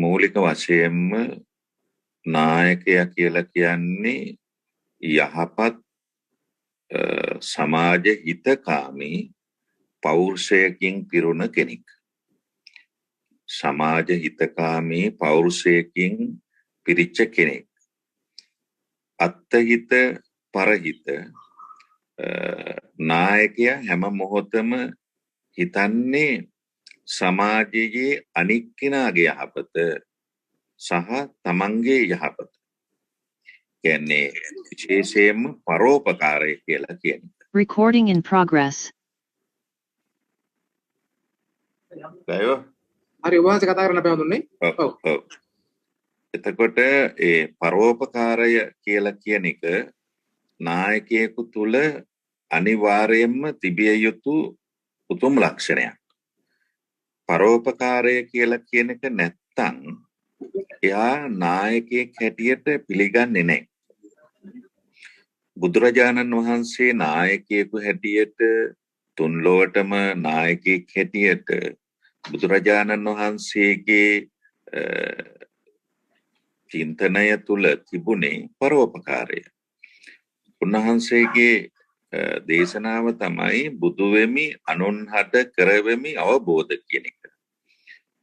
මූලික වශයෙන්ම නායකයා කියලා කියන්නේ යහපත් සමාජ හිතකාමී පෞරුෂයකින් පිරුණ කෙනෙක්. සමාජ හිතකාමී පෞරුෂයකින් පිරිච්ච කෙනෙක්. අත්හිත පරහිත නායකයා හැම මොහොතම හිතන්නේ සමාජයේ අනික් කෙනාගේ යහපත සහ තමන්ගේ යහපත. කියන්නේ විශේෂයෙන්ම පරෝපකාරය කියලා කියන්නේ. Recording in progress. ගයෝ හරි ඔබවහන්සේ කතා කරන්න බෑවුනේ. ඔව්. එතකොට ඒ පරෝපකාරය කියලා කියන එක නායකයෙකු තුල අනිවාර්යයෙන්ම තිබිය යුතු උතුම් ලක්ෂණයක්. පරෝපකාරය කියලා කියන එක නැත්තම් එයා නායකයෙක් හැටියට පිළිගන්නේ නැහැ. බුදුරජාණන් වහන්සේ නායකයෙකු හැටියට තුන්ලොවටම නායකයෙක් හැටියට බුදුරජාණන් වහන්සේගේ චින්තනය තුල තිබුණේ පරෝපකාරය. උන්වහන්සේගේ දේශනාව තමයි බුදු වෙමි අනුන්හට කරවෙමි අවබෝධ කියන එක.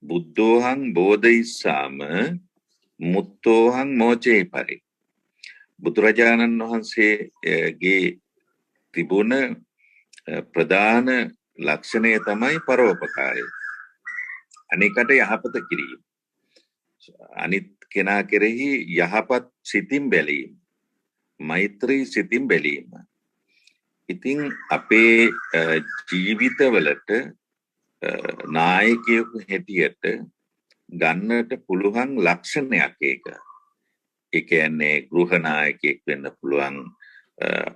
බුද්ධෝහං බෝධිසාම මුත්තෝහං මෝචේ පරි. බුදුරජාණන් වහන්සේගේ තිබුණ ප්‍රධාන ලක්ෂණය තමයි පරෝපකාරය. අනිකට යහපත කිරීම. අනිත් කෙනා කෙරෙහි යහපත් සිතින් බැලීම. මෛත්‍රී සිතින් බැලීම. ඉතින් අපේ ජීවිතවලට නායකයෙකු හැටියට ගන්නට පුළුවන් ලක්ෂණයක් ඒක. ඒ කියන්නේ ගෘහ නායකයෙක් වෙන්න පුළුවන්,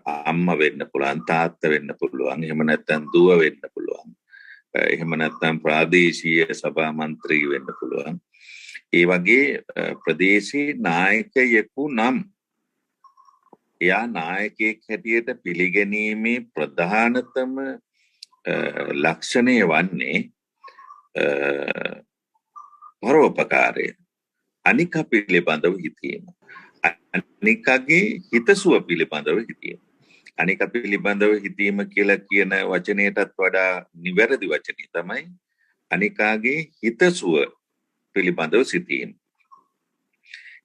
අම්මා වෙන්න පුළුවන්, තාත්තා වෙන්න පුළුවන්, එහෙම නැත්නම් දුව වෙන්න පුළුවන්. එහෙම නැත්නම් ප්‍රාදේශීය සභා මන්ත්‍රී වෙන්න පුළුවන්. ඒ වගේ ප්‍රදේශීය නායකයෙකු නම් එයා නායකයෙක් හැටියට පිළිගැනීමේ ප්‍රධානතම ලක්ෂණය වන්නේ පරෝපකාරය. අනික පිළිබඳව හිතීම. අනිකගේ හිතසුව පිළිබඳව හිතීම. අනික පිළිබඳව හිතීම කියලා කියන වචනයටත් වඩා නිවැරදි වචනය තමයි අනිකාගේ හිතසුව පිළිබඳව සිතීම.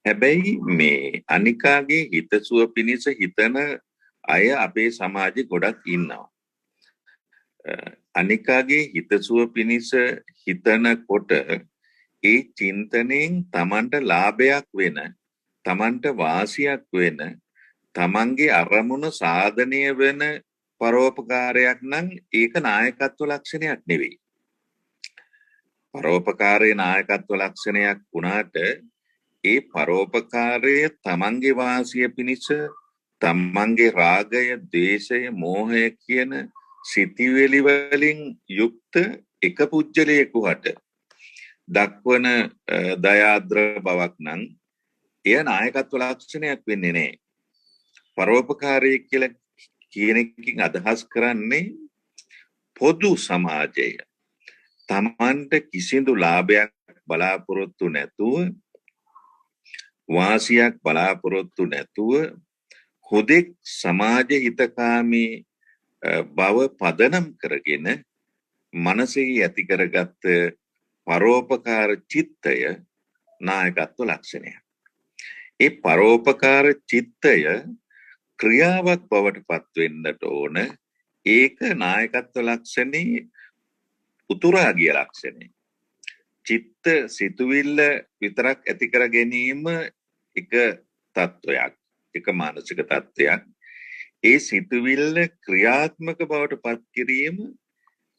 හැබැයි මේ අනිකාගේ හිතසුව පිණිස හිතන අය අපේ සමාජෙ ගොඩක් ඉන්නවා. අනිකාගේ හිතසුව පිණිස හිතනකොට ඒ චින්තනයෙන් තමන්ට ලාභයක් වෙන, තමන්ට වාසියක් වෙන, තමන්ගේ අරමුණ සාධනය වෙන පරෝපකාරයක් නම් ඒක නායකත්ව ලක්ෂණයක් නෙවෙයි. පරෝපකාරයේ නායකත්ව ලක්ෂණයක් වුණාට ඒ පරෝපකාරය තමන්ගේ වාසිය පිණිස තමන්ගේ රාගය, ද්වේෂය, මෝහය කියන සිතිවිලි වලින් යුක්ත එක පුජ්‍යලයකට දක්වන දයාද්‍ර බවක් නම් එය නායකත්ව ලක්ෂණයක් වෙන්නේ නැහැ. පරෝපකාරය කියලා කියන එකකින් අදහස් කරන්නේ පොදු සමාජය තමන්ට කිසිදු ලාභයක් බලාපොරොත්තු නැතුව, වාසියක් බලාපොරොත්තු නැතුව හුදෙක් සමාජ හිතකාමී බව පදනම් කරගෙන මනසෙහි ඇති කරගත් පරෝපකාර චිත්තය නායකත්ව ලක්ෂණය. ඒ පරෝපකාර චිත්තය ක්‍රියාවක් බවට පත් වෙන්නට ඕන. ඒක නායකත්ව ලක්ෂණේ උතුරා ගිය ලක්ෂණය. චිත්ත සිතුවිල්ල විතරක් ඇති කර ගැනීම එක තත්වයක්, එක මානසික තත්වයක්. ඒ සිතුවිල්ල ක්‍රියාත්මක බවට පත් කිරීම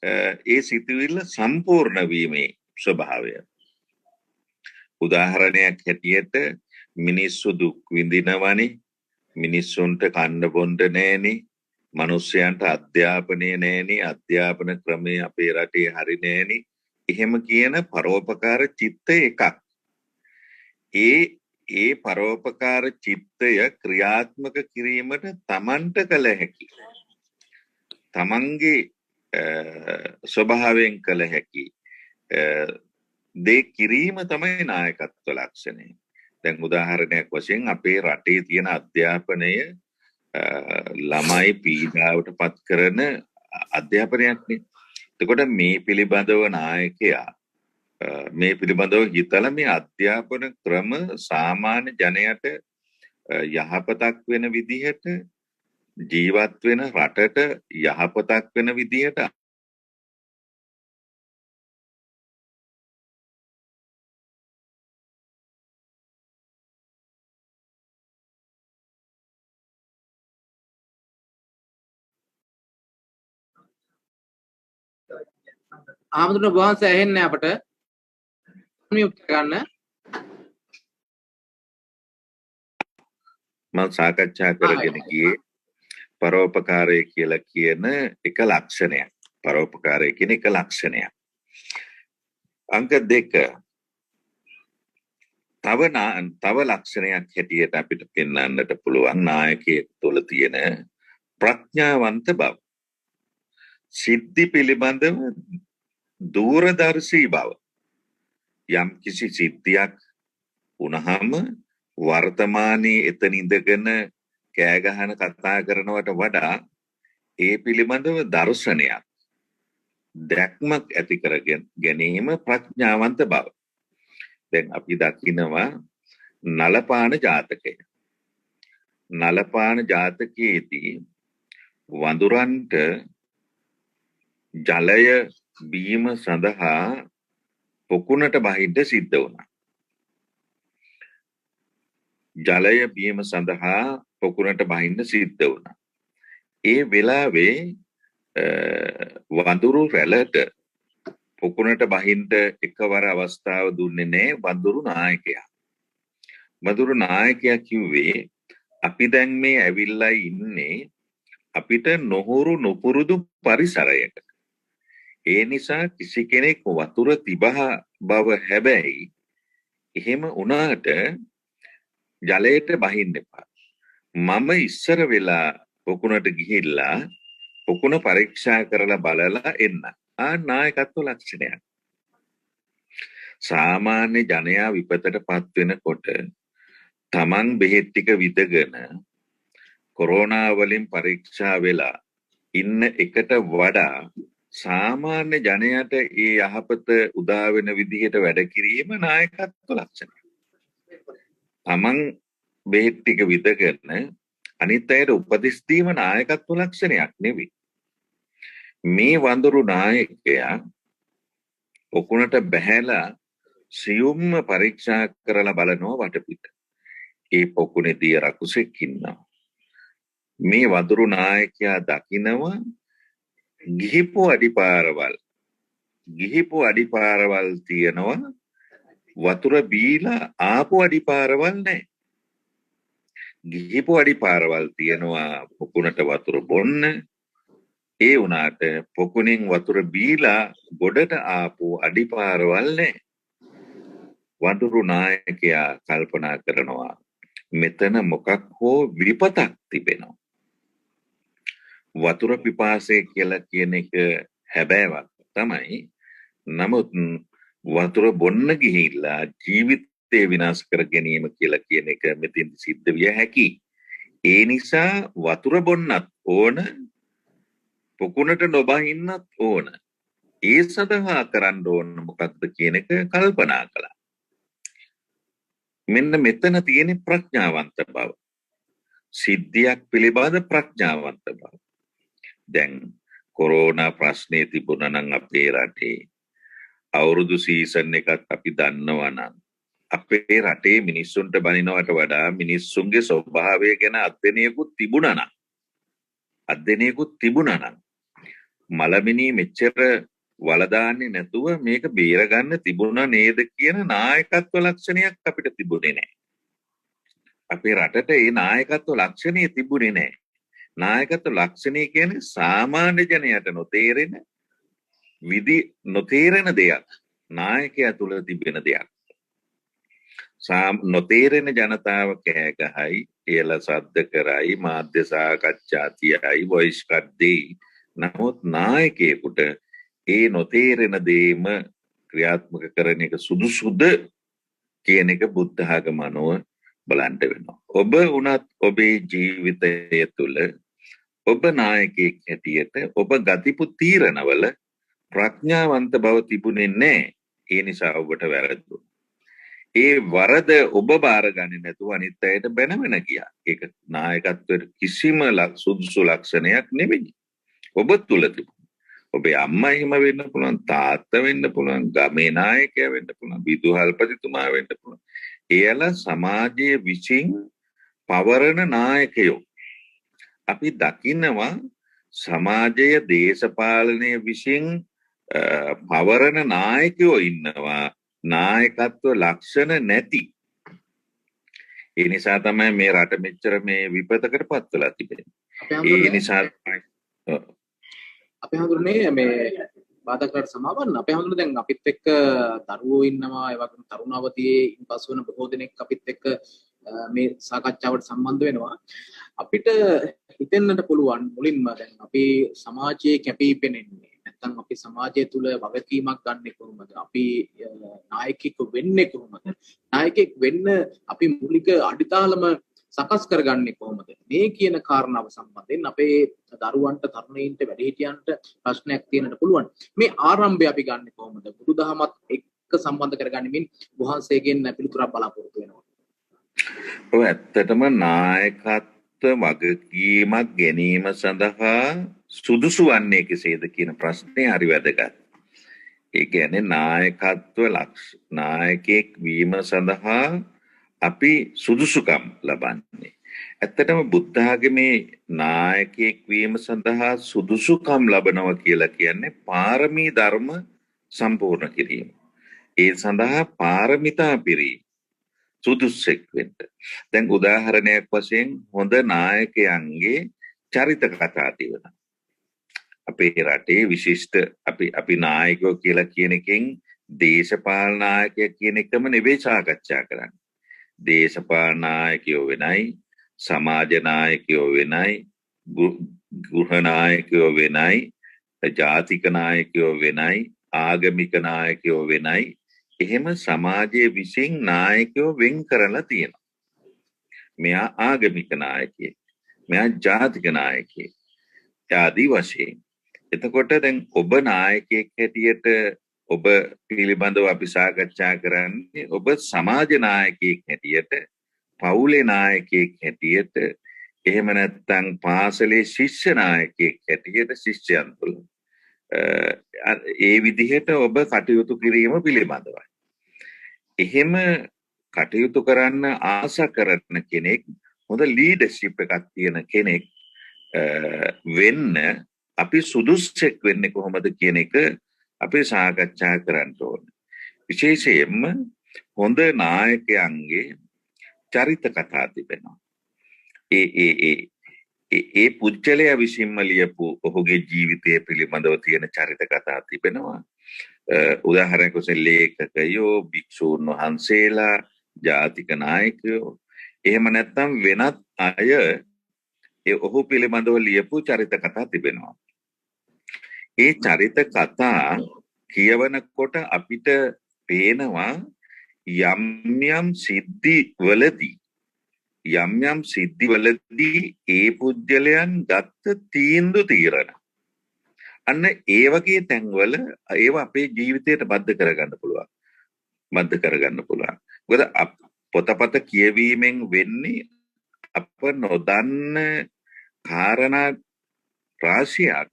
ඒ සිතුවිල්ල සම්පූර්ණ වීමේ ස්වභාවය. උදාහරණයක් හැටියට මිනිස්සු දුක් විඳිනවනේ, මිනිස්සුන්ට කන්න බොන්න නැහෙනේ, මිනිස්යන්ට අධ්‍යාපනය නැහෙනේ, අධ්‍යාපන ක්‍රමය අපේ රටේ හරි නැහෙනේ. එහෙම කියන පරෝපකාර චිත්ත එකක්. ඒ පරෝපකාර චිත්තය ක්‍රියාත්මක කිරීමට තමන්ට කළ හැකි, තමන්ගේ ස්වභාවයෙන් කළ හැකි දේ කිරීම තමයි නායකත්ව ලක්ෂණය. දැන් උදාහරණයක් වශයෙන් අපේ රටේ තියෙන අධ්‍යාපනය ළමයි පීඩාවට පත් කරන අධ්‍යාපනයක්නේ. එතකොට මේ පිළිබඳව නායකයා මේ පිළිබඳව හිතලා මේ අධ්‍යාපන ක්‍රම සාමාන්‍ය ජනයට යහපතක් වෙන විදිහට ජීවත් වෙන රටට යහපතක් වෙන විදිහට ආමතුන වහන්සේ ඇහෙන්නේ අපට මියුට් කරගන්න. මම සාකච්ඡා කරගෙන ගියේ පරෝපකාරය කියලා කියන එක ලක්ෂණයක්. පරෝපකාරය කියන එක ලක්ෂණයක්. අංක 2 තව ලක්ෂණයක් හැටියට අපිට පෙන්වන්නට පුළුවන් නායකයෙක් තුළ තියෙන ප්‍රඥාවන්ත බව. සිද්ධි පිළිබඳව දූරදර්ශී බව. යම් කිසි සිද්ධියක් වුණාම වර්තමානයේ එතන ඉඳගෙන කෑ ගහන කතා කරනවට වඩා ඒ පිළිබඳව දර්ශනයක් දැක්මක් ඇති කර ගැනීම ප්‍රඥාවන්ත බව. දැන් අපි දකිනවා නලපාන ජාතකය. නලපාන ජාතකයේදී වඳුරන්ට ජලය බීම සඳහා පොකුණට බහින්න සිද්ධ වුණා. ජලය බීම සඳහා පොකුණට බහින්න සිද්ධ වුණා. ඒ වෙලාවේ වඳුරු රැළට පොකුණට බහින්න එකවර අවස්ථාව දුන්නේ නැහැ වඳුරු නායකයා. වඳුරු නායකයා කිව්වේ අපි දැන් මේ ඇවිල්ලා ඉන්නේ අපිට නොහුරු නොපුරුදු පරිසරයක. ඒ නිසා කිසි කෙනෙක් වතුර තිබහ බව හැබැයි එහෙම වුණාට ජලයට බහින්න එපා. මම ඉස්සර වෙලා පොකුණට ගිහිල්ලා පොකුණ පරීක්ෂා කරලා බලලා එන්න. නායකත්ව ලක්ෂණයක්. සාමාන්‍ය ජනයා විපතට පත් වෙනකොට තමන් බෙහෙත් ටික විදගෙන කොරෝනා වලින් පරීක්ෂා වෙලා ඉන්න එකට වඩා සාමාන්‍ය ජනයාට ඒ යහපත උදා වෙන විදිහට වැඩ කිරීම නායකත්ව ලක්ෂණයක්. තමන් බෙහෙත් ටික විදගෙන අනිත් අයට උපදෙස් දීම නායකත්ව ලක්ෂණයක් නෙවෙයි. මේ වඳුරු නායකයා පොකුණට බැහැලා සියුම්ම පරීක්ෂා කරලා බලනවා වටපිට. ඒ පොකුණේදී රකුසෙක් ඉන්නවා. මේ වඳුරු නායකයා දකිනවා ගිහිපු අඩිපාරවල් තියෙනවා. වතුර බීලා ආපු අඩිපාරවල් නැහැ. ගිහිපු අඩිපාරවල් තියෙනවා පොකුණට වතුර බොන්න. ඒ වුණාට පොකුණෙන් වතුර බීලා ගොඩට ආපු අඩිපාරවල් නැහැ. වඳුරු නායකයා කල්පනා කරනවා මෙතන මොකක් හෝ විපතක් තිබෙනවා. වතුර පිපාසය කියලා කියන එක හැබෑවක් තමයි. නමුත් වතුර බොන්න ගිහිල්ලා ජීවිතය විනාශ කර ගැනීම කියලා කියන එක මෙතෙන් සිද්ධ විය හැකියි. ඒ නිසා වතුර බොන්නත් ඕන, පොකුණට නොබහින්නත් ඕන. ඒ සඳහා කරන්න ඕන මොකක්ද කියන එක කල්පනා කළා. මෙන්න මෙතන තියෙන ප්‍රඥාවන්ත බව. සිද්ධියක් පිළිබඳ ප්‍රඥාවන්ත බව. දැන් කොරෝනා ප්‍රශ්නේ තිබුණා නම් අපේ රටේ අවුරුදු සීසන් එකක් අපි දන්නවා නම් අපේ රටේ මිනිස්සුන්ට බනිනවට වඩා මිනිස්සුන්ගේ ස්වභාවය ගැන අධ්‍යයනයකුත් තිබුණා නම් මලමිනී මෙච්චර වලදාන්නේ නැතුව මේක බේරගන්න තිබුණා නේද කියන නායකත්ව ලක්ෂණයක් අපිට තිබුණේ නැහැ. අපේ රටට ඒ නායකත්ව ලක්ෂණය තිබුණේ නැහැ. නායකත්ව ලක්ෂණය කියන්නේ සාමාන්‍ය ජනයාට නොතේරෙන දෙයක්. නායකයා තුළ තිබෙන දෙයක්. නොතේරෙන ජනතාව කෑ ගහයි, එයලා සද්ද කරයි, මාධ්‍ය සාකච්ඡා තියයි, වොයිස් කට් දෙයි. නමුත් නායකයෙකුට ඒ නොතේරෙන දේම ක්‍රියාත්මක කරන එක සුදුසුද කියන එක බුද්ධ ආගම අනුව බලන්න වෙනවා. ඔබ වුණත් ඔබේ ජීවිතය තුළ ඔබ නායකයෙක් හැටියට ඔබ ගතිපු තීරණවල ප්‍රඥාවන්ත බව තිබුණේ නැහැ. ඒ නිසා ඔබට වැරදුනා. ඒ වරද ඔබ බාරගන්නේ නැතුව අනිත් අයට බැනවෙන ගියා. ඒක නායකත්වයට කිසිම සුදුසු ලක්ෂණයක් නෙවෙයි. ඔබ තුල තිබුණා. ඔබේ අම්මා එහෙම වෙන්න පුළුවන්, තාත්තා වෙන්න පුළුවන්, ගමේ නායකයා වෙන්න පුළුවන්, විදුහල්පතිතුමා වෙන්න පුළුවන්. එයලා සමාජයේ විසින් පවරන නායකයෝ. අපි දකින්නවා සමාජය දේශපාලනය විසින් පවරන නායකයෝ ඉන්නවා නායකත්ව ලක්ෂණ නැති. ඒ නිසා තමයි මේ රට මෙච්චර මේ විපතකට පත් වෙලා තිබෙන්නේ. ඒ නිසා අපේ හඳුනන්නේ මේ බාධකකට සමාවන්න අපේ හඳුනන දැන් අපිත් එක්ක දරුවෝ ඉන්නවා ඒ වගේම තරුණ අවදියේ ඉන්පසු වෙන බොහෝ දෙනෙක් අපිත් එක්ක මේ සාකච්ඡාවට සම්බන්ධ වෙනවා. අපිට හිතෙන්නට පුළුවන් මුලින්ම දැන් අපි සමාජයේ කැපී පෙනෙන්නේ නැත්නම් අපි සමාජය තුළ වගකීමක් ගන්නෙ කොහොමද? අපි නායකයෙක් වෙන්නේ කොහොමද? නායකයෙක් වෙන්න අපි මූලික අඩිතාලම සකස් කරගන්නේ කොහොමද? මේ කියන කාරණාව සම්බන්ධයෙන් අපේ දරුවන්ට තරුණයින්ට වැඩිහිටියන්ට ප්‍රශ්නයක් තියෙන්නට පුළුවන්. මේ ආරම්භය අපි ගන්නෙ කොහොමද? බුදුදහමත් එක්ක සම්බන්ධ කරගනිමින් වහන්සේගෙන් පිළිතුරක් බලාපොරොත්තු වෙනවා. ඔව් ඇත්තටම නායකත්ව වගකීමක් ගැනීම සඳහා සුදුසු වන්නේ කෙසේද කියන ප්‍රශ්නේ හරි වැදගත්. ඒ කියන්නේ නායකයෙක් වීම සඳහා අපි සුදුසුකම් ලබන්නේ. ඇත්තටම බුද්ධ ආගමේ නායකයෙක් වීම සඳහා සුදුසුකම් ලබනවා කියලා කියන්නේ පාරමී ධර්ම සම්පූර්ණ කිරීම. ඒ සඳහා පාරමිතා පිරීම. සුදුස්සෙක් වෙන්න. දැන් උදාහරණයක් වශයෙන් හොඳ නායකයන්ගේ චරිත කතා තිබෙනවා. අපේ රටේ විශිෂ්ට අපි නායකයෝ කියලා කියන එකෙන් දේශපාලන නායකයෙක් කියන එකම නෙවෙයි සාකච්ඡා කරන්නේ. දේශපාලන නායකයෝ වෙනයි, සමාජ නායකයෝ වෙනයි, ගෘහ නායකයෝ වෙනයි, ජාතික නායකයෝ වෙනයි, ආගමික නායකයෝ වෙනයි. එහෙම සමාජයේ විසින් නායකයෝ වෙන් කරලා තියෙනවා. මෙයා ආගමික නායකයෙක්, මෙයා ජාතික නායකයෙක් ආදී වශයෙන්. එතකොට දැන් ඔබ නායකයෙක් හැටියට ඔබ පිළිබඳව අපි සාකච්ඡා කරන්නේ ඔබ සමාජ නායකයෙක් හැටියට, පවුලේ නායකයෙක් හැටියට, එහෙම නැත්නම් පාසලේ ශිෂ්‍ය නායකයෙක් හැටියට ශිෂ්‍යයන් තුළ ඒ විදිහට ඔබ කටයුතු කිරීම පිළිබඳවයි. එහෙම කටයුතු කරන්න ආස කරන කෙනෙක්, හොඳ ලීඩර්ෂිප් එකක් තියෙන කෙනෙක් වෙන්න අපි සුදුස්සෙක් වෙන්නේ කොහොමද කියන එක අපි සාකච්ඡා කරන්න ඕන. විශේෂයෙන්ම හොඳ නායකයන්ගේ චරිත කතා තිබෙනවා. ඒ පුද්ගලයා විසින්ම ලියපු ඔහුගේ ජීවිතය පිළිබඳව තියෙන චරිත කතා තිබෙනවා. උදාහරණයක් වශයෙන් ලේඛකයෝ, භික්ෂූන් වහන්සේලා, ජාතික නායකයෝ, එහෙම නැත්නම් වෙනත් අය ඔහු පිළිබඳව ලියපු චරිත කතා තිබෙනවා. ඒ චරිත කතා කියවනකොට අපිට පේනවා යම් සිද්ධිවලදී ඒ පුද්ගලයන් ගත්ත තීරණ අන්න ඒ වගේ තැන්වල ඒවා අපේ ජීවිතයට බද්ධ කරගන්න පුළුවන්. මොකද පොතපත කියවීමෙන් වෙන්නේ අප නොදන්න කාරණා රාශියක්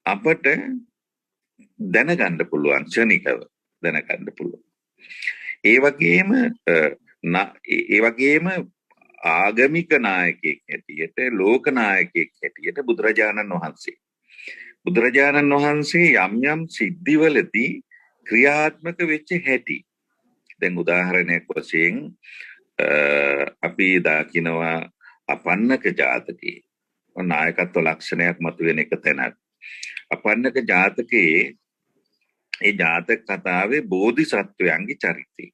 අපට දැනගන්න පුළුවන්, ක්ෂණිකව දැනගන්න පුළුවන්. ඒ වගේම ආගමික නායකයෙක් හැටියට, ලෝක නායකයෙක් හැටියට බුදුරජාණන් වහන්සේ යම් සිද්ධිවලදී ක්‍රියාත්මක වෙච්ච හැටි. දැන් උදාහරණයක් වශයෙන් අපි දකිනවා අපන්නක ජාතකයේ නායකත්ව ලක්ෂණයක් මතුවෙන එක තැනක්. අපන්නක ජාතකයේ ඒ ජාතක කතාවේ බෝධිසත්වයන්ගේ චරිතය.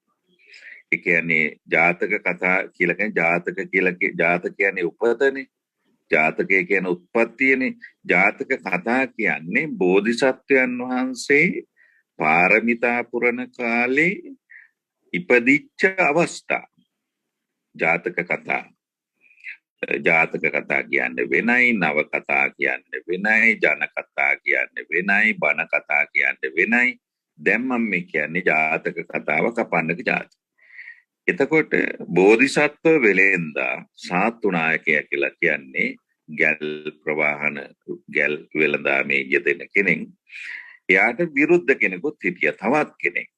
ඒ කියන්නේ ජාතක කතා කියලා කියන්නේ ජාතක කියන්නේ උපතනේ. ජාතකය කියන උත්පත්තියනේ. ජාතක කතා කියන්නේ බෝධිසත්වයන් වහන්සේ පාරමිතා පුරන කාලේ ඉපදිච්ච අවස්ථා ජාතක කතා කියන්නේ වෙනයි, නව කතා කියන්නේ වෙනයි, ජන කතා කියන්නේ වෙනයි, බණ කතා කියන්නේ වෙනයි. දැන් මම මේ කියන්නේ ජාතක කතාව කපන්නක ජාතක. එතකොට බෝධිසත්ව වෙලෙන්දා සාත්තු නායකයා කියලා කියන්නේ ගැල් ප්‍රවාහන ගැල් වෙළඳාමේ යෙදෙන කෙනෙක්. එයාට විරුද්ධ කෙනෙකුත් හිටියා, තවත් කෙනෙක්.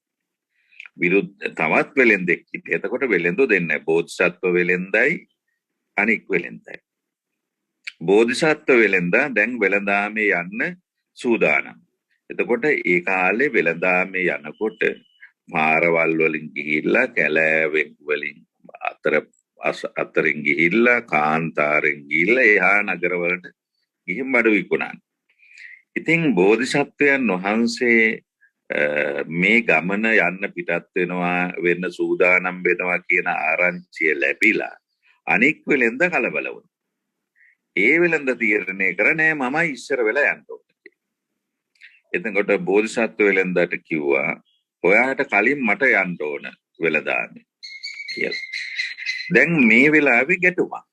තවත් වෙලෙන්දෙක් හිටියා. එතකොට වෙලෙන්දෝ දෙන්නේ බෝධිසත්ව වෙලෙන්දයි අනික් වෙලෙන්දයි. බෝධිසත්ව වෙලෙන්දා දැන් වෙළඳාමේ යන්න සූදානම්. එතකොට ඒ කාලේ වෙළඳාමේ යනකොට පාරවල් වලින් ගිහිල්ලා කැලෑවෙන් වලින් අතරින් ගිහිල්ලා කාන්තාරෙන් ගිහිල්ලා එහා නගරවලට ගිහින් බඩු විකුණන. ඉතින් බෝධිසත්වයන් වහන්සේ මේ ගමන යන්න පිටත් වෙන්න සූදානම් වෙනවා කියන ආරංචිය ලැබිලා අනික් වෙලෙන්ද කලබල වුණා. ඒ වෙලෙන්ද තීරණය කරන්නේ මම ඉස්සර වෙලා යන්න ඕනේ. එතකොට බෝධිසත්ව වෙලෙන්දට කිව්වා ඔයාට කලින් මට යන්න ඕන වෙලදාන්නේ කියලා. දැන් මේ වෙලාවේ ගැටුමක්.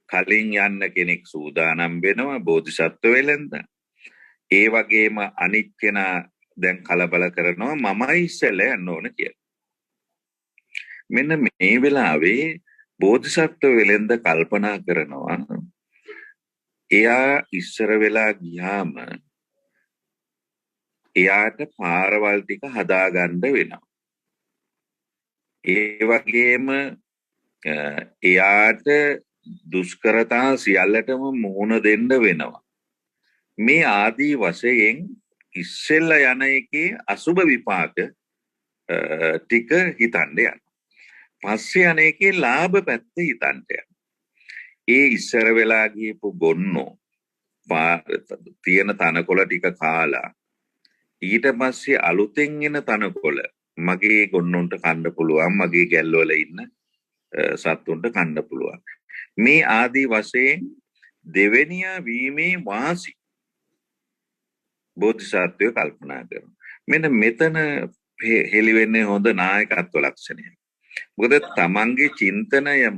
කලින් යන්න කෙනෙක් සූදානම් වෙනවා බෝධිසත්ව වෙලෙන්ද. ඒ වගේම අනිත් කෙනා දැන් කලබල කරනවා මමයි ඉස්සෙල්ලා යන්න ඕන කියලා. මෙන්න මේ වෙලාවේ බෝධිසත්ව වෙලෙන්ද කල්පනා කරනවා එයා ඉස්සර වෙලා ගියාම එයාට පාරවල් ටික හදාගන්න වෙනවා. ඒ වගේම එයාට දුෂ්කරතා සියල්ලටම මුහුණ දෙන්න වෙනවා. මේ ආදී වශයෙන් ඉස්සෙල්ලා යන එකේ අසුබ විපාක ටික හිතන්න යනවා. පස්සේ යන එකේ ලාභ පැත්ත හිතන්න යනවා. ඒ ඉස්සර වෙලා ගියපු ගොන්නෝ තියෙන තනකොළ ටික කාලා ඊට පස්සේ අලුතෙන් එන තනකොළ මගේ ගොන්නොන්ට කන්න පුළුවන්, මගේ ගැල්වල ඉන්න සත්තුන්ට කන්න පුළුවන්. මේ ආදී වශයෙන් දෙවෙනියා වීමේ වාසි බෝධිසත්වය කල්පනා කරනවා. මෙන්න මෙතන හෙළි වෙන්නේ හොඳ නායකත්ව ලක්ෂණය. මොකද තමන්ගේ චින්තනය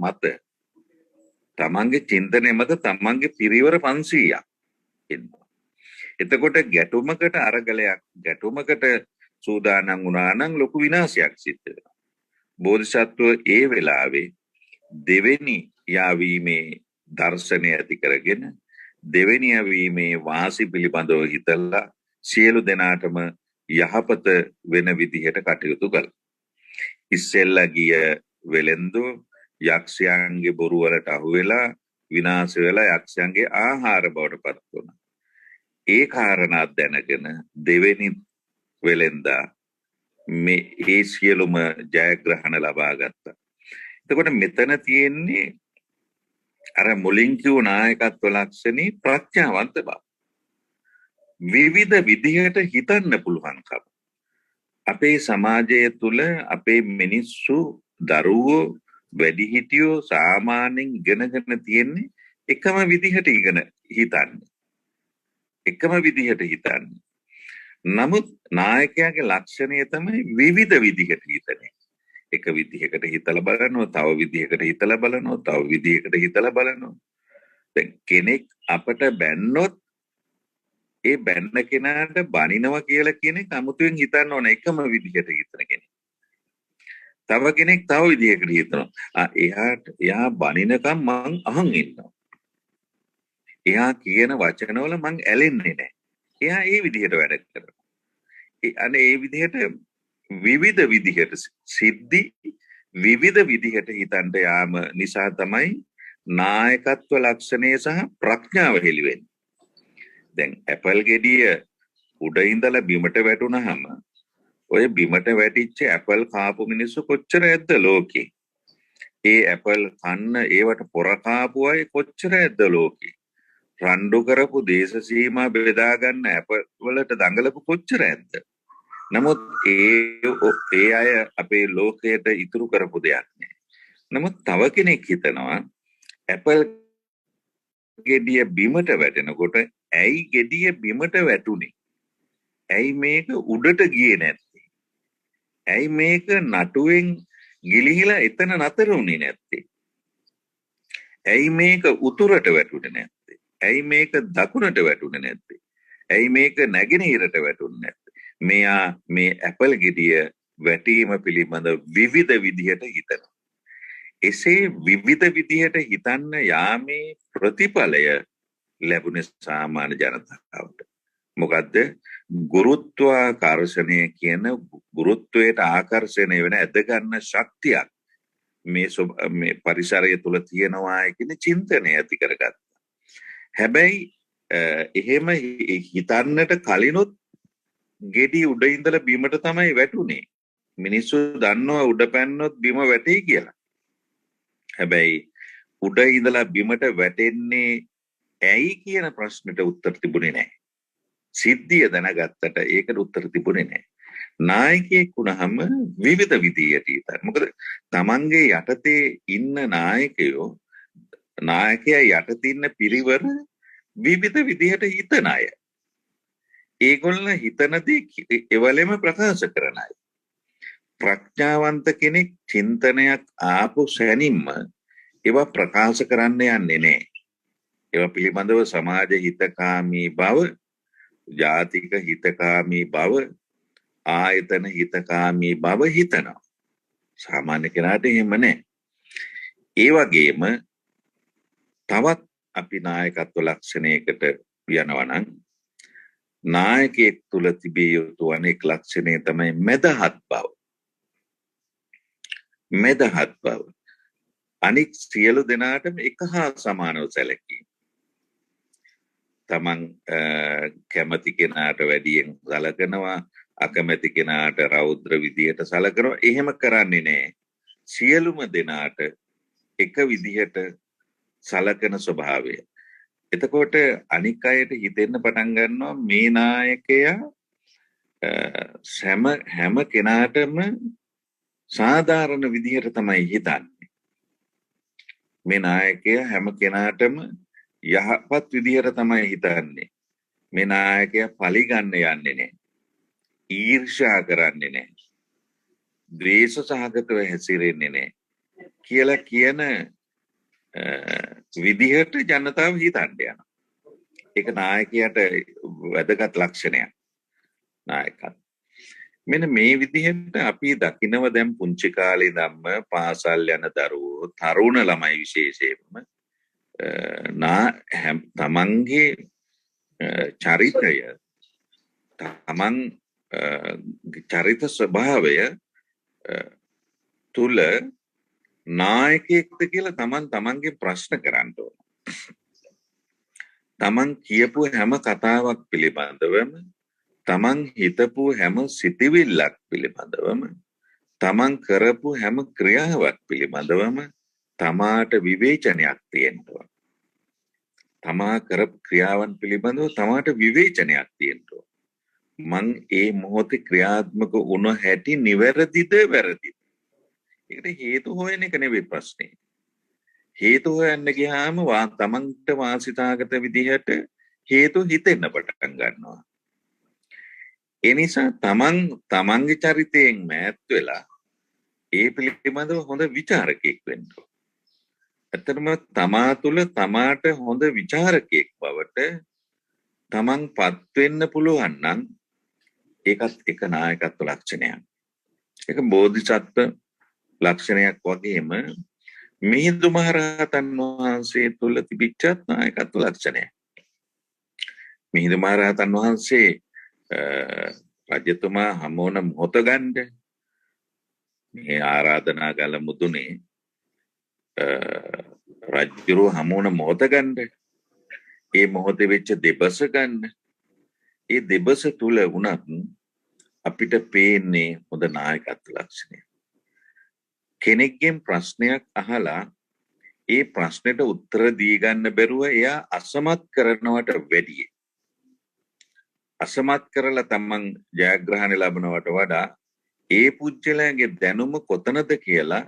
මත තමන්ගේ පිරිවර 500ක් ඉන්නවා. එතකොට ගැටුමකට සූදානම් වුණා නම් ලොකු විනාශයක් සිද්ධ වෙනවා. බෝධිසත්ව ඒ වෙලාවේ දෙවෙනි යාවීමේ දර්ශනය ඇති කරගෙන දෙවෙනි යාවීමේ වාසි පිළිබඳව හිතලා සියලු දෙනාටම යහපත වෙන විදිහට කටයුතු කළා. ඉස්සෙල්ලා ගිය වෙලෙන්දෝ යක්ෂයන්ගේ බොරු වලට අහු වෙලා විනාශ වෙලා යක්ෂයන්ගේ ආහාර බවට පත් වුණා. ඒ කාරණා දැනගෙන දෙවෙනි වෙලෙන්දා මේ සියලුම ජයග්‍රහණ ලබා ගත්තා. එතකොට මෙතන තියෙන්නේ අර මුලින් කියු නායකත්ව ලක්ෂණේ ප්‍රඥාවන්ත බව. විවිධ විදිහට හිතන්න පුළුවන්කම. අපේ සමාජය තුළ අපේ මිනිස්සු දරුවෝ වැඩිහිටියෝ සාමාන්‍යයෙන් ඉගෙනගෙන තියෙන්නේ එකම විදිහට හිතන්නේ. නමුත් නායකයාගේ ලක්ෂණය තමයි විවිධ විදිහට හිතන්නේ. එක විදිහකට හිතලා බලනවා, තව විදිහකට හිතලා බලනවා, තව විදිහකට හිතලා බලනවා. දැන් කෙනෙක් අපට බැන්නොත් ඒ බැන්න කෙනාට බනිනවා කියලා කියන්නේ අමුතුවෙන් හිතන්න ඕන එකම විදිහට හිතන කෙනෙක්. තව කෙනෙක් තව විදිහකට හිතනවා. එයා බනිනකම් මං අහන් ඉන්නවා. එයා කියන වචනවල මං ඇලෙන්නේ නැහැ. එයා ඒ විදිහට වැඩ කරනවා. අනේ ඒ විදිහට විවිධ විදිහට සිද්ධි විවිධ විදිහට හිතන්න යාම නිසා තමයි නායකත්ව ලක්ෂණය සහ ප්‍රඥාව හෙළි වෙන්නේ. දැන් ඇපල් ගෙඩිය උඩ ඉඳලා බිමට වැටුනහම ඔය බිමට වැටිච්ච ඇපල් කාපු මිනිස්සු කොච්චර ඇද්ද ලෝකේ? ඒ ඇපල් කන්න ඒවට පොර කාපු අය කොච්චර ඇද්ද ලෝකේ? රණ්ඩු කරපු දේශ සීමා බෙදා ගන්න ඇපල් වලට දඟලපු කොච්චර ඇද්ද? නමුත් ඒ අය අපේ ලෝකයට ඉතුරු කරපු දෙයක් නෑ. නමුත් තව කෙනෙක් හිතනවා ඇපල් ගෙඩිය බිමට වැටෙනකොට ඇයි ගෙඩිය බිමට වැටුනේ? ඇයි මේක උඩට ගියේ නැත්තේ? ඇයි මේක නටුවෙන් ගිලිහිලා එතන නතර වුණේ නැත්තේ? ඇයි මේක උතුරට වැටුනේ නැත්තේ? ඇයි මේක දකුණට වැටුනේ නැත්තේ? ඇයි මේක නැගෙනහිරට වැටුනේ නැත්තේ? මෙයා මේ ඇපල් ගෙඩිය වැටීම පිළිබඳ විවිධ විදිහට හිතනවා. එසේ විවිධ විදිහට හිතන්න යාමේ ප්‍රතිඵලය ලැබුණේ සාමාන්‍ය ජනතාවට. මොකද්ද? ගුරුත්වාකර්ෂණය කියන ගුරුත්වයට ආකර්ෂණය වෙන ඇද ගන්න ශක්තියක් මේ පරිසරය තුල තියෙනවා කියන චින්තනය ඇති කරගත්තා. හැබැයි එහෙම හිතන්නට කලිනුත් ගෙඩි උඩ ඉඳලා බිමට තමයි වැටුනේ. මිනිස්සු දන්නවා උඩ පැන්නොත් බිම වැටේ කියලා. හැබැයි උඩ ඉඳලා බිමට වැටෙන්නේ ඇයි කියන ප්‍රශ්නෙට උත්තර තිබුණේ නැහැ. සිද්ධිය දැනගත්තට ඒකට උත්තර තිබුණේ නැහැ. නායකයෙක් වුණාම විවිධ විදියට හිතන්න. මොකද තමන්ගේ යටතේ ඉන්න නායකයා යටතේ ඉන්න පිරිවර විවිධ විදියට හිතන අය. ඒගොල්ල හිතන දේ එවලෙම ප්‍රකාශ කරන අය. ප්‍රඥාවන්ත කෙනෙක් චින්තනයක් ආපු සැනින්ම ඒවා ප්‍රකාශ කරන්න යන්නේ නැහැ. ඒවා පිළිබඳව සමාජ හිතකාමී බව, ජාතික හිතකාමී බව, ආයතන හිතකාමී බව හිතනවා. සාමාන්‍ය කෙනාට එහෙම නැහැ. ඒ වගේම තවත් අපි නායකත්ව ලක්ෂණයකට යනවා නම් නායකයෙක් තුල තිබිය යුතු අනෙක් ලක්ෂණය තමයි මෙදහත් බව. මෙදහත් බව. අනික් සියලු දෙනාටම එක හා සමානව සැලකීම. තමන් කැමති කෙනාට වැඩියෙන් සලකනවා, අකමැති කෙනාට රෞද්‍ර විදියට සලකනවා. එහෙම කරන්නේ නැහැ. සියලුම දෙනාට එක විදිහට සලකන ස්වභාවය. එතකොට අනික් අයට හිතෙන්න පටන් ගන්නවා මේ නායකයා හැම කෙනාටම සාධාරණ විදිහට තමයි හිතන්නේ. මේ නායකයා හැම කෙනාටම යහපත් විදිහට තමයි හිතන්නේ. මේ නායකයා පලිගන්න යන්නේ නැහැ. ඊර්ෂ්‍යා කරන්නේ නැහැ. ද්වේෂ සහගතව හැසිරෙන්නේ නැහැ. කියලා කියන විදිහට ජනතාව හිතන්න යනවා. ඒක නායකයාට වැදගත් ලක්ෂණයක්. නායකත්. මෙන්න මේ විදිහට අපි දකිනව දැන් පුංචි කාලේ ඉඳන්ම පාසල් යන දරුවෝ, තරුණ ළමයි විශේෂයෙන්ම තමන්ගේ චරිතය, තමන් චරිත ස්වභාවය තුල නායකයෙක්ද කියලා තමන්ගේ ප්‍රශ්න කරන්න ඕන. තමන් කියපු හැම කතාවක් පිළිබඳවම, තමන් හිතපු හැම සිතිවිල්ලක් පිළිබඳවම, තමන් කරපු හැම ක්‍රියාවක් පිළිබඳවම තමාට විවේචනයක් තියෙනවා. තමා කරපු ක්‍රියාවන් පිළිබඳව තමාට විවේචනයක් තියෙනවා. මං ඒ මොහොතේ ක්‍රියාත්මක වුණ හැටි නිවැරදිද වැරදිද? ඒකට හේතු හොයන එක නෙවෙයි ප්‍රශ්නේ. හේතු හොයන්න ගියාම තමන්ට වාසිතාගත විදිහට හේතු හිතෙන්න පටන් ගන්නවා. ඒ නිසා තමන්ගේ චරිතයෙන් මෑත් වෙලා ඒ පිළිබඳව හොඳ විචාරකයෙක් වෙන්න ඕන. ඇත්තටම තමා තුළ තමාට හොඳ විචාරකයෙක් බවට තමන් පත් වෙන්න පුළුවන් නම් ඒකත් එක නායකත්ව ලක්ෂණයක්. ඒක බෝධිසත්ව ලක්ෂණයක් වගේම මිහිඳු මහරහතන් වහන්සේ තුළ තිබිච්ච නායකත්ව ලක්ෂණයක්. මිහිඳු මහරහතන් වහන්සේ රජතුමා හමුවන මොහොත ගන්න මේ ආරාධනා ගල මුදුනේ රජුරු හමුවන මොහොත ගන්න, ඒ මොහොතේ වෙච්ච දෙබස ගන්න. ඒ දෙබස තුල වුණත් අපිට පේන්නේ හොඳ නායකත්ව ලක්ෂණය. කෙනෙක්ගෙන් ප්‍රශ්නයක් අහලා ඒ ප්‍රශ්නෙට උත්තර දී ගන්න බැරුව එයා අසමත් කරනවට වැඩිය, අසමත් කරලා තමන් ජයග්‍රහණ ලැබනවට වඩා ඒ පුජ්‍යලයාගේ දැනුම කොතනද කියලා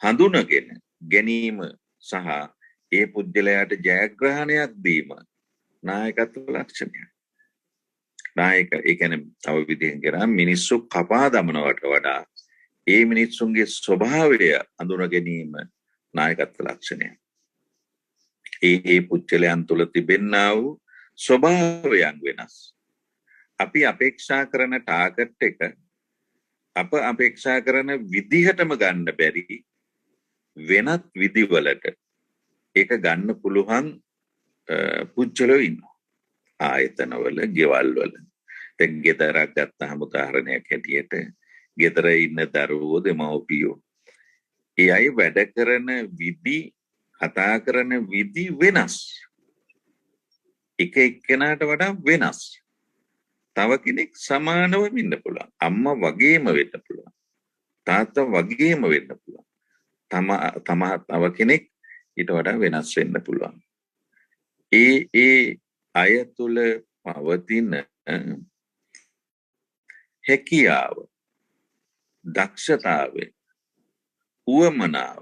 හඳුනගෙන ගැනීම සහ ඒ පුජ්‍යලයාට ජයග්‍රහණයක් දීම නායකත්ව ලක්ෂණයක්. නායක ඒ කියන්නේ තව විදිහෙන් කරා මිනිස්සු කපා දමනවට වඩා ඒ මිනිස්සුන්ගේ ස්වභාවය අඳුන ගැනීම නායකත්ව ලක්ෂණය. ඒ පුච්චලයන් තුළ තිබෙන්නා වූ ස්වභාවයන් වෙනස්. අපි අපේක්ෂා කරන ටාගට් එක අප අපේක්ෂා කරන විදිහටම ගන්න බැරි වෙනත් විදිවලට ඒක ගන්න පුළුවන් පුච්චලෝ ඉන්නවා. ආයතනවල, ගෙවල්වල. දැන් ගෙදරක් ගත්තාම උදාහරණයක් හැටියට ගෙදර ඉන්න දරුවෝ දෙමව්පියෝ ඒ අය වැඩ කරන විදි කතා කරන විදි වෙනස්. එක එක්කෙනාට වඩා වෙනස්. තව කෙනෙක් සමානව වෙන්න පුළුවන්. අම්මා වගේම වෙන්න පුළුවන්. තාත්තා වගේම වෙන්න පුළුවන්. තව කෙනෙක් ඊට වඩා වෙනස් වෙන්න පුළුවන්. ඒ අය තුළ පවතින හැකියාව, දක්ෂතාව, උවමනාව,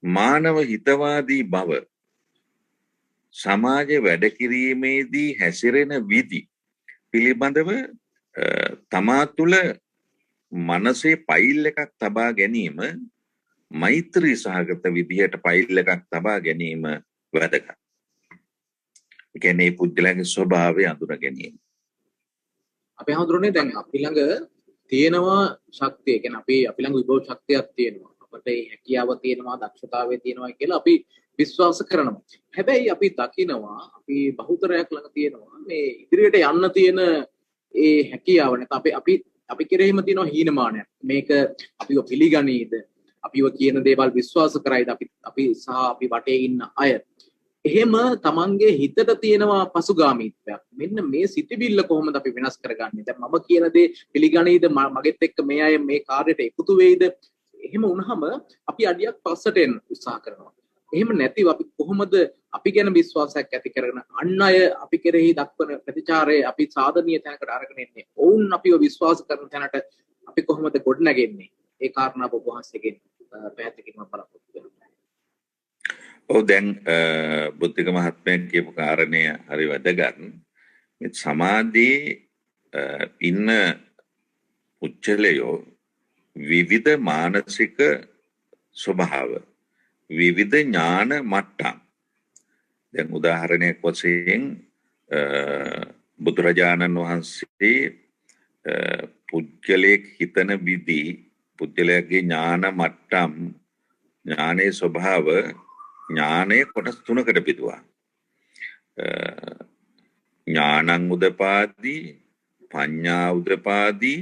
මානව හිතවාදී බව, සමාජ වැඩ කිරීමේදී හැසිරෙන විදි පිළිබඳව තමා තුළ මනසේ පයිල් එකක් තබා ගැනීම, මෛත්‍රී සහගත විදිහට පයිල් එකක් තබා ගැනීම වැදගත්. ඒ කියන්නේ පුද්ගලයාගේ ස්වභාවය අඳුන ගැනීම. අපේ හඳුරන්නේ දැන් අපි ළඟ තියෙනවා ශක්තිය. කියන්නේ අපි ළඟ විභව ශක්තියක් තියෙනවා. අපිට ඒ හැකියාව තියෙනවා, දක්ෂතාවය තියෙනවා කියලා අපි විශ්වාස කරනවා. හැබැයි අපි දකිනවා අපි බහුතරයක් ළඟ තියෙනවා මේ ඉදිරියට යන්න තියෙන ඒ හැකියාව නැත්නම් අපි කෙරෙහිම තියෙන හීනමානයක්. මේක අපිව පිළිගනීද? අපිව කියන දේවල් විශ්වාස කරයිද? අපි සහ අපි වටේ ඉන්න අය. එහෙම තමන්ගේ හිතට තියෙනවා පසුගාමීත්වයක්. මෙන්න මේ සිතිවිල්ල කොහොමද අපි වෙනස් කරගන්නේ? දැන් මම කියන දේ පිළිගනීද? මගෙත් එක්ක මේ අය මේ කාර්යයට එකතු වෙයිද? එහෙම වුණාම අපි අඩියක් පස්සට එන්න උත්සාහ කරනවා. එහෙම නැතිව අපි කොහොමද අපි ගැන විශ්වාසයක් ඇති කරගෙන අන් අය අපි කෙරෙහි දක්වන ප්‍රතිචාරය අපි සාධනීය තැනකට අරගෙන එන්නේ? ඔවුන් අපිව විශ්වාස කරන තැනට අපි කොහොමද ගොඩනගන්නේ? ඒ කාරණාව ඔබ වහන්සේගෙන් පැහැදිලි කිරීමක් බලාපොරොත්තු වෙනවා. දැන් බුද්ධික මහත්මයා කියපු කාරණය හරි වැදගත්. මේ සමාජයේ ඉන්න පුච්චලයෝ විවිධ මානසික ස්වභාව, විවිධ ඥාන මට්ටම්. දැන් උදාහරණයක් වශයෙන් බුදුරජාණන් වහන්සේ පුද්ගලයෙක් හිතන විදි, පුද්ගලයාගේ ඥාන මට්ටම්, ඥානයේ ස්වභාව ඥානය කොටස් තුනකට බෙදුවා. ඥානං උදපාදී, පඤ්ඤා උදපාදී,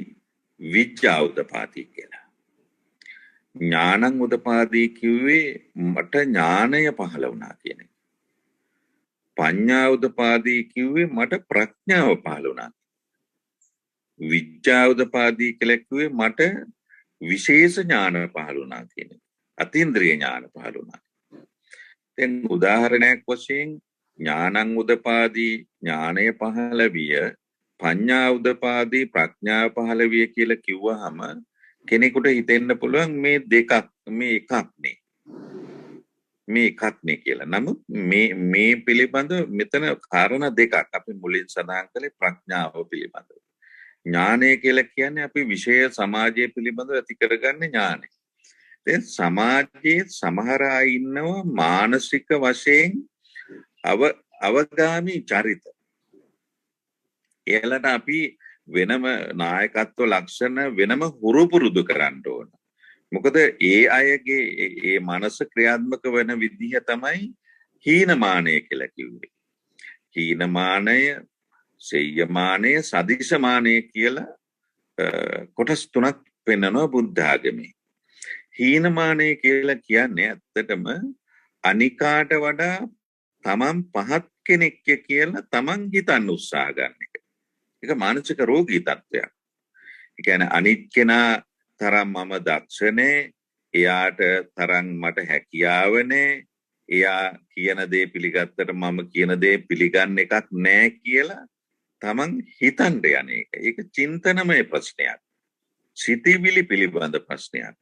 විචා උදපාදී කියලා. ඥානං උදපාදී කිව්වේ මට ඥානය පහළ වුණා කියන එක. පඤ්ඤා උදපාදී කිව්වේ මට ප්‍රඥාව පහළ වුණා. විචා උදපාදී කියලා කිව්වේ මට විශේෂ ඥාන පහළ වුණා කියන එක. අතීන්ද්‍රිය ඥාන පහළ වුණා. දැන් උදාහරණයක් වශයෙන් ඥානං උදපාදී ඥානය පහළ විය, පඤ්ඤා උදපාදී ප්‍රඥාව පහළ විය කියලා කිව්වහම කෙනෙකුට හිතෙන්න පුළුවන් මේ දෙකක් මේ එකක් නේ කියලා. නමුත් මේ පිළිබඳ මෙතන කාරණා දෙකක් අපි මුලින් සඳහන් කළේ ප්‍රඥාව පිළිබඳව. ඥානය කියලා කියන්නේ අපි විශේෂ සමාජය පිළිබඳව ඇති කරගන්න ඥානය. දැන් සමාජයේ සමහර අය ඉන්නවා මානසික වශයෙන් අවගාමී චරිත. එයාලට අපි වෙනම නායකත්ව ලක්ෂණ වෙනම හුරු පුරුදු කරන්න ඕන. මොකද ඒ අයගේ ඒ මනස ක්‍රියාත්මක වෙන විදිහ තමයි හීනමානය කියලා කිව්වේ. හීනමානය, සෙය්‍යමානය, සදිශමානය කියලා කොටස් තුනක් පෙන්වනවා බුද්ධ ආගමේ. හීනමානය කියලා කියන්නේ ඇත්තටම අනිකාට වඩා තමන් පහත් කෙනෙක් කියලා තමන් හිතන්න උත්සාහ ගන්න එක. ඒක මානසික රෝගී තත්ත්වයක්. ඒ කියන්නේ අනිත් කෙනා තරම් මම දක්ෂ නෑ, එයාට තරම් මට හැකියාව නෑ, එයා කියන දේ පිළිගත්තට මම කියන දේ පිළිගන්න එකක් නෑ කියලා තමන් හිතන්න යන එක. ඒක චින්තනමය ප්‍රශ්නයක්. සිතිවිලි පිළිබඳ ප්‍රශ්නයක්.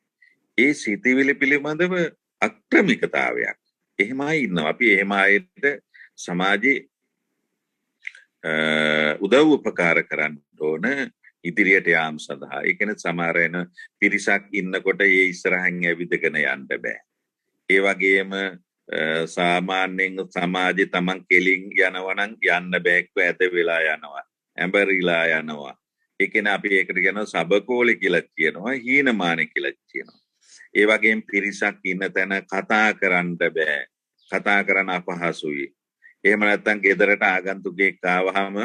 ඒ සිතිවිලි පිළිබඳව අක්‍රමිකතාවයක්. එහෙමයි ඉන්නවා. අපි එහෙම අයට සමාජයේ උදව් උපකාර කරන්න ඕන ඉදිරියට යාම සඳහා. ඒ කියන්නේ සමහර වෙන පිරිසක් ඉන්නකොට ඒ ඉස්සරහින් ඇවිදගෙන යන්න බෑ. ඒ වගේම සාමාන්‍යයෙන් සමාජේ තමන් කෙලින් යනවා නම් යන්න බෑක්ව ඇද වෙලා යනවා. ඇඹරිලා යනවා. ඒ කියන්නේ අපි ඒකට කියනවා සබකෝලේ කියලා කියනවා, හීනමානෙ කියලා කියනවා. ඒ වගේම පිරිසක් ඉන්න තැන කතා කරන්න බෑ. කතා කරන්න අපහසුයි. එහෙම නැත්නම් ගෙදරට ආගන්තුකෙක් ආවහම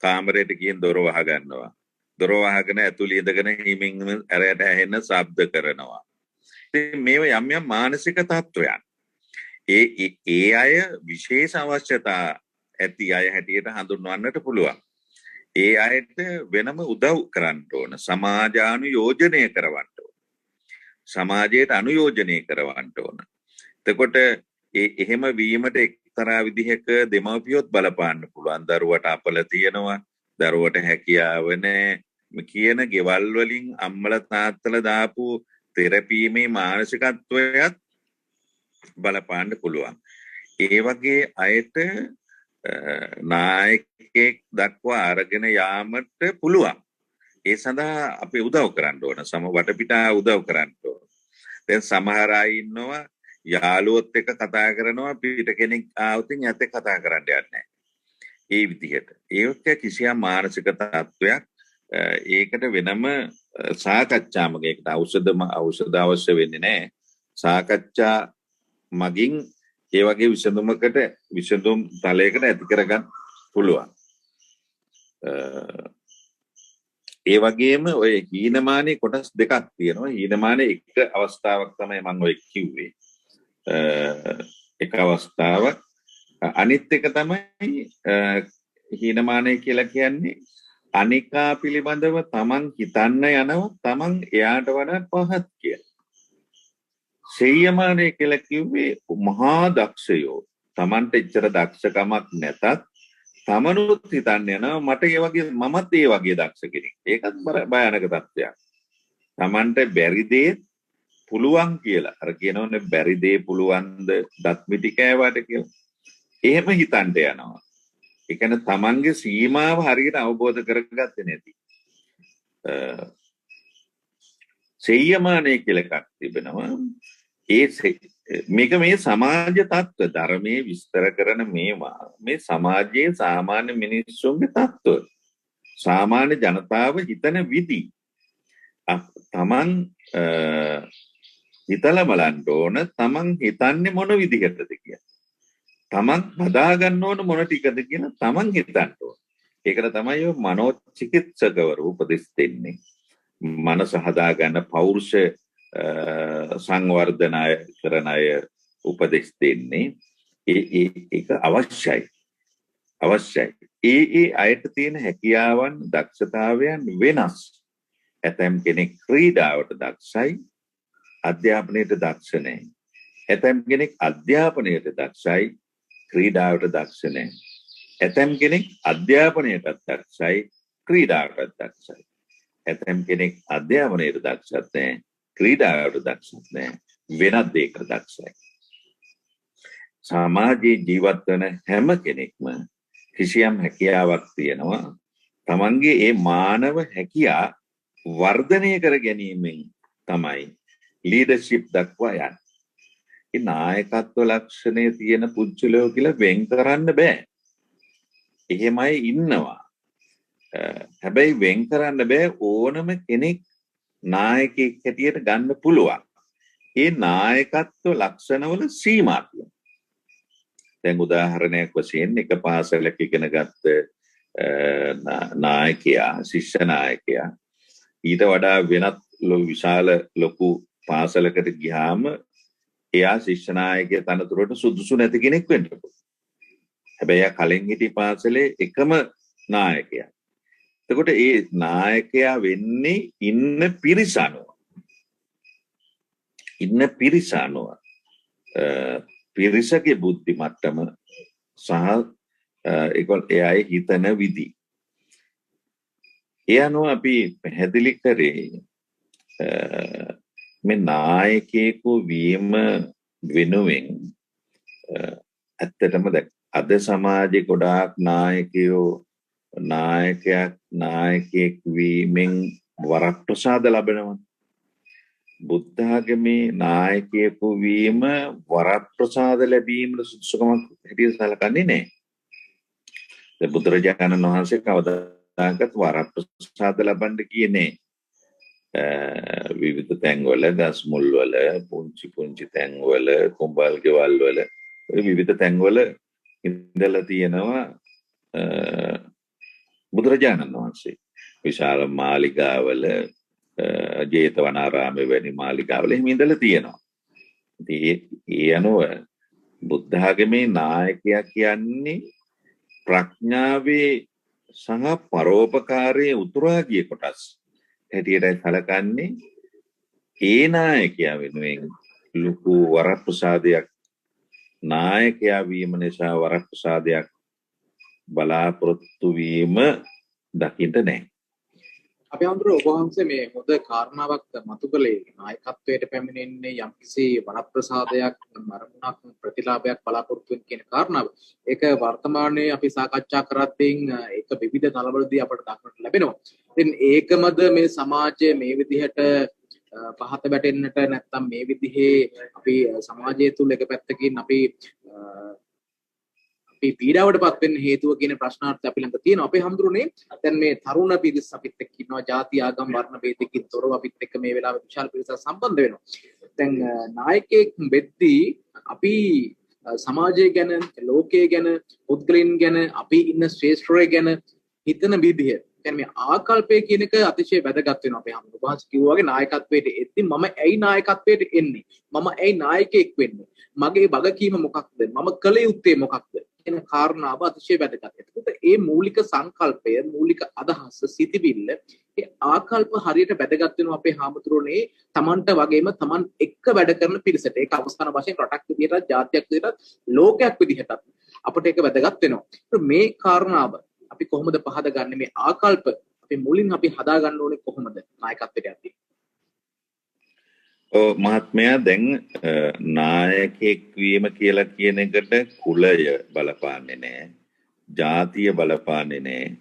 කාමරයට ගිහින් දොර වහගන්නවා. දොර වහගෙන ඇතුළේ ඉඳගෙන හිමින් ඇරයට ඇහෙන ශබ්ද කරනවා. ඉතින් මේව යම් යම් මානසික තත්ත්වයන්. ඒ අය විශේෂ අවශ්‍යතා ඇති අය හැටියට හඳුන්වන්නට පුළුවන්. ඒ අයට වෙනම උදව් කරන්න ඕන. සමාජානුයෝජනය කරවන්න ඕන. සමාජයට අනුයෝජනය කරවන්න ඕන. එතකොට එහෙම වීමට එක්තරා විදිහක දෙමව්පියොත් බලපාන්න පුළුවන්. දරුවට අපල තියෙනවා, දරුවට හැකියාව නැහැ කියන ගෙවල් වලින් අම්මලා තාත්තලා දාපු තෙරපීමේ මානසිකත්වයත් බලපාන්න පුළුවන්. ඒ වගේ අයට නායකයෙක් දක්වා අරගෙන යාමට පුළුවන්. ඒ සඳහා අපි උදව් කරන්න ඕන. වටපිටා උදව් කරන්න ඕන. දැන් සමහර අය ඉන්නවා යාළුවොත් එක්ක කතා කරනවා පිට කෙනෙක් ආවොතින් ඇත කතා කරන්න යන්නේ නැහැ. ඒ විදිහට. ඒක කිසියම් මානසික තත්ත්වයක්. ඒකට වෙනම සාකච්ඡාමකයකට ඖෂධ අවශ්‍ය වෙන්නේ නැහැ. සාකච්ඡා මගින් ඒ වගේ විසඳුම් තලයකට ඇති කරගන්න පුළුවන්. ඒ වගේම ඔය හීනමානයේ කොටස් දෙකක් තියෙනවා. හීනමානයේ එක අවස්ථාවක් තමයි මම ඔය කිව්වේ. එක අවස්ථාවක්. අනිත් එක තමයි හීනමානය කියලා කියන්නේ අනිකා පිළිබඳව තමන් හිතන්න යනවා තමන් එයාට වඩා පහත් කියලා. සෙය්‍යමානය කියලා කිව්වේ මහා දක්ෂයෝ. තමන්ට එච්චර දක්ෂකමක් නැතත් තමනුත් හිතන්න යනවා මට ඒ වගේ මමත් ඒ වගේ දක්ෂ කෙනෙක්. ඒකත් භයානක තත්ත්වයක්. තමන්ට බැරි දේ පුළුවන් කියලා. අර කියනවනේ බැරි දේ පුළුවන්ද දත් මිටි කෑවට කියලා. එහෙම හිතන්න යනවා. ඒ කියන්නේ තමන්ගේ සීමාව හරියට අවබෝධ කරගත්තේ නැති. සෙය්‍යමානය කියලා එකක් තිබෙනවා. මේක මේ සමාජ තත්ත්ව ධර්මයේ විස්තර කරන මේවා මේ සමාජයේ සාමාන්‍ය මිනිස්සුන්ගේ තත්ත්ව. සාමාන්‍ය ජනතාව හිතන විදි. තමන් හිතලා බලන්න ඕන තමන් හිතන්නේ මොන විදිහටද කියලා. තමන් හදාගන්න ඕන මොන ටිකද කියලා තමන් හිතන්න ඕන. ඒකට තමයි ඔය මනෝචිකිත්සකවරු උපදෙස් දෙන්නේ. මනස හදාගන්න පෞරුෂ සංවර්ධනය කරන අය උපදෙස් දෙන්නේ. ඒක අවශ්‍යයි. ඒ අයට තියෙන හැකියාවන් දක්ෂතාවයන් වෙනස්. ඇතැම් කෙනෙක් ක්‍රීඩාවට දක්ෂයි, අධ්‍යාපනයට දක්ෂ නැහැ. ඇතැම් කෙනෙක් අධ්‍යාපනයට දක්ෂයි, ක්‍රීඩාවට දක්ෂ නැහැ. ඇතැම් කෙනෙක් අධ්‍යාපනයටත් දක්ෂයි, ක්‍රීඩාවටත් දක්ෂයි. ඇතැම් කෙනෙක් අධ්‍යාපනයට දක්ෂත් නැහැ, ක්‍රීඩාවට දක්ෂත් නැහැ, වෙනත් දෙයකට දක්ෂයි. සමාජයේ ජීවත් වන හැම කෙනෙක්ම කිසියම් හැකියාවක් තියෙනවා. තමන්ගේ ඒ මානව හැකියා වර්ධනය කර ගැනීමෙන් තමයි ලීඩර්ෂිප් දක්වා යන්නේ. ඒ නායකත්ව ලක්ෂණය තියෙන පුද්ගලයෝ කියලා වෙන් කරන්න බෑ. එහෙමයි ඉන්නවා. හැබැයි වෙන් කරන්න බෑ ඕනම කෙනෙක් නායකයෙක් හැටියට ගන්න පුළුවන්. ඒ නායකත්ව ලක්ෂණවල සීමා තියෙනවා. දැන් උදාහරණයක් වශයෙන් එක පාසලක ඉගෙන ගත්ත නායකයා, ශිෂ්‍ය නායකයා ඊට වඩා වෙනත් විශාල ලොකු පාසලකට ගියාම එයා ශිෂ්‍ය නායකයා තනතුරට සුදුසු නැති කෙනෙක් වෙන්න පුළුවන්. හැබැයි එයා කලින් හිටි පාසලේ එකම නායකයා. එතකොට ඒ නායකයා වෙන්නේ ඉන්න පිරිස අනුව. පිරිසගේ බුද්ධි මට්ටම සහ එයාගේ හිතන විදි. ඒ අනුව අපි පැහැදිලි කරේ මේ නායකයෙකු වීම වෙනුවෙන් ඇත්තටම අද සමාජයේ ගොඩාක් නායකයෙක් වීමෙන් වරප්‍රසාද ලබනවා. බුද්ධ ආගමේ නායකයෙකු වීම වරප්‍රසාද ලැබීමේ සුදුසුකමක් හැටියට සැලකන්නේ නැහැ. බුදුරජාණන් වහන්සේ කවදාකවත් වරප්‍රසාද ලබන්න කියන්නේ විවිධ තැන්වල ගස් මුල් වල පුංචි තැන්වල කුඹල් ගෙවල් වල විවිධ තැන්වල ඉඳලා තියෙනවා බුදුරජාණන් වහන්සේ විශාල මාලිගාවල ජේතවනාරාමයේ වැනි මාලිගාවල එහෙම ඉඳලා තියෙනවා. ඉතින් ඒ අනුව බුද්ධ ආගමේ නායකයා කියන්නේ ප්‍රඥාවේ සහ පරෝපකාරයේ උතුරා ගිය කොටස් හැටියටයි සැලකන්නේ. ඒ නායකයා වෙනුවෙන් ලොකු වරප්‍රසාදයක් නායකයා වීම නිසා වරප්‍රසාදයක් බලාපොරොත්තු වීම දකින්න නැහැ. අපි අඳුර ඔබ වහන්සේ මේ හොඳ කාරණාවක් මතු කළේ නායකත්වයට පැමිණෙන්නේ යම්කිසි වරප්‍රසාදයක් මරමුණක් ප්‍රතිලාභයක් බලාපොරොත්තු වෙන කියන කාරණාව. ඒක වර්තමානයේ අපි සාකච්ඡා කරද්දී ඒක විවිධ තලවලදී අපට දක්නට ලැබෙනවා. ඉතින් ඒකමද මේ සමාජයේ මේ විදිහට පහත වැටෙන්නට නැත්නම් මේ විදිහේ අපි සමාජය තුල එක පැත්තකින් අපි පීඩාවටපත් වෙන්න හේතුව කියන ප්‍රශ්නාර්ථය අපි ළඟ තියෙනවා. අපේ හැමදෙරුනේ දැන් මේ තරුණ පිරිස අපිත් එක්ක ඉන්නවා. ಜಾති ආගම් වර්ණ ભેදකින් තොරව අපිත් එක්ක මේ වෙලාවේ විශාල පිරිසක් සම්බන්ධ වෙනවා. දැන් නායකයෙක් වෙද්දී අපි සමාජය ගැන, ලෝකය ගැන, පුද්ගලයන් ගැන, අපි ඉන්න ශ්‍රේෂ්ඨය ගැන හිතන විදිහ කියන්නේ මේ ආකල්පය කියන එක අතිශය වැදගත් වෙනවා. අපේ හැමදෙරුම බහස් කිව්වා වගේ නායකත්වයට එද්දී මම ඇයි නායකත්වයට එන්නේ? මම ඇයි නායකයෙක් වෙන්නේ? මගේ වගකීම මොකක්ද? මම කළ යුත්තේ මොකක්ද? කියන කාරණාව අතිශය වැදගත්. එතකොට මේ මූලික සංකල්පය, මූලික අදහස, සිතිවිල්ල, ඒ ආකල්ප හරියට වැදගත් වෙනවා අපේ හාමුදුරනේ තමන්ට වගේම තමන් එක්ක වැඩ කරන පිරිසට. ඒක අවස්ථාන වශයෙන් රටක් විදිහටත්, ජාතියක් විදිහටත්, ලෝකයක් විදිහටත් අපිට ඒක වැදගත් වෙනවා. මේ කාරණාව අපි කොහොමද පහද ගන්න මේ ආකල්ප අපි මුලින් අපි හදා ගන්න ඕනේ කොහොමද නායකත්වයට යද්දී? මහත්මයා දැන් නායකයෙක් වීම කියලා කියන එකට කුලය බලපාන්නේ නැහැ, ජාතිය බලපාන්නේ නැහැ,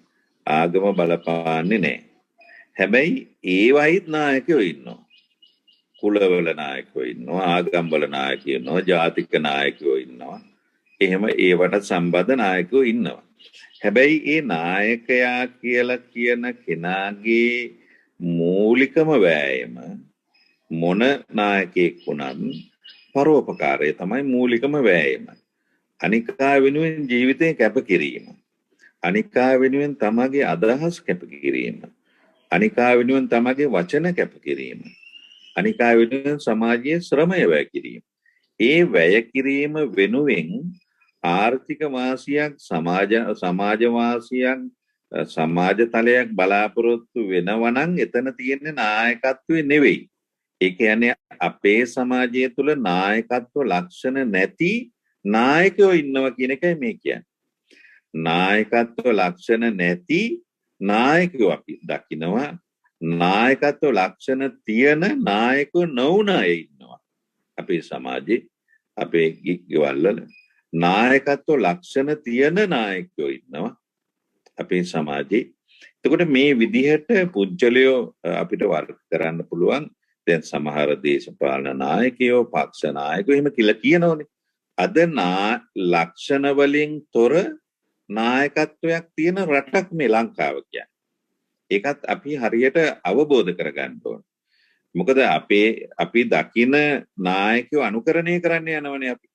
ආගම බලපාන්නේ නැහැ. හැබැයි ඒවයිත් නායකයෝ ඉන්නවා. කුලවල නායකයෝ ඉන්නවා, ආගම්වල නායකයෝ ඉන්නවා, ජාතික නායකයෝ ඉන්නවා. එහෙම ඒවට සම්බන්ධ නායකයෝ ඉන්නවා. හැබැයි ඒ නායකයා කියලා කියන කෙනාගේ මූලිකම වෑයම මොන නායකයෙක් වුණත් පරෝපකාරය තමයි මූලිකම වෑයම. අනිකා වෙනුවෙන් ජීවිතේ කැපකිරීම, අනිකා වෙනුවෙන් තමගේ අදහස් කැපකිරීම, අනිකා වෙනුවෙන් තමගේ වචන කැපකිරීම, අනිකා වෙනුවෙන් සමාජයේ ශ්‍රමය වැය කිරීම. ඒ වැය කිරීම වෙනුවෙන් ආර්ථික වාසියක්, සමාජ වාසියක්, සමාජ තලයක් බලාපොරොත්තු වෙනවා නම් එතන තියෙන්නේ නායකත්වය නෙවෙයි. ඒ කියන්නේ අපේ සමාජය තුළ නායකත්ව ලක්ෂණ නැති නායකයෝ ඉන්නවා කියන එකයි මේ කියන්නේ. නායකත්ව ලක්ෂණ නැති නායකයෝ අපි දකිනවා. නායකත්ව ලක්ෂණ තියෙන නායකයෝ නොවුන අය ඉන්නවා අපේ සමාජයේ, අපේ ගෙවල් වල. නායකත්ව ලක්ෂණ තියෙන නායකයෝ ඉන්නවා අපේ සමාජයේ. එතකොට මේ විදිහට පුජ්‍යලයෝ අපිට වර්ග කරන්න පුළුවන්. දැන් සමහර දේශපාලන නායකයෝ, පක්ෂ නායකයෝ එහෙම කියලා කියනෝනේ. අද ලක්ෂණ වලින් තොර නායකත්වයක් තියෙන රටක් මේ ලංකාව කියන්නේ. ඒකත් අපි හරියට අවබෝධ කරගන්න ඕන. මොකද අපි දකින නායකයෝ අනුකරණය කරන්න යනවනේ අපි.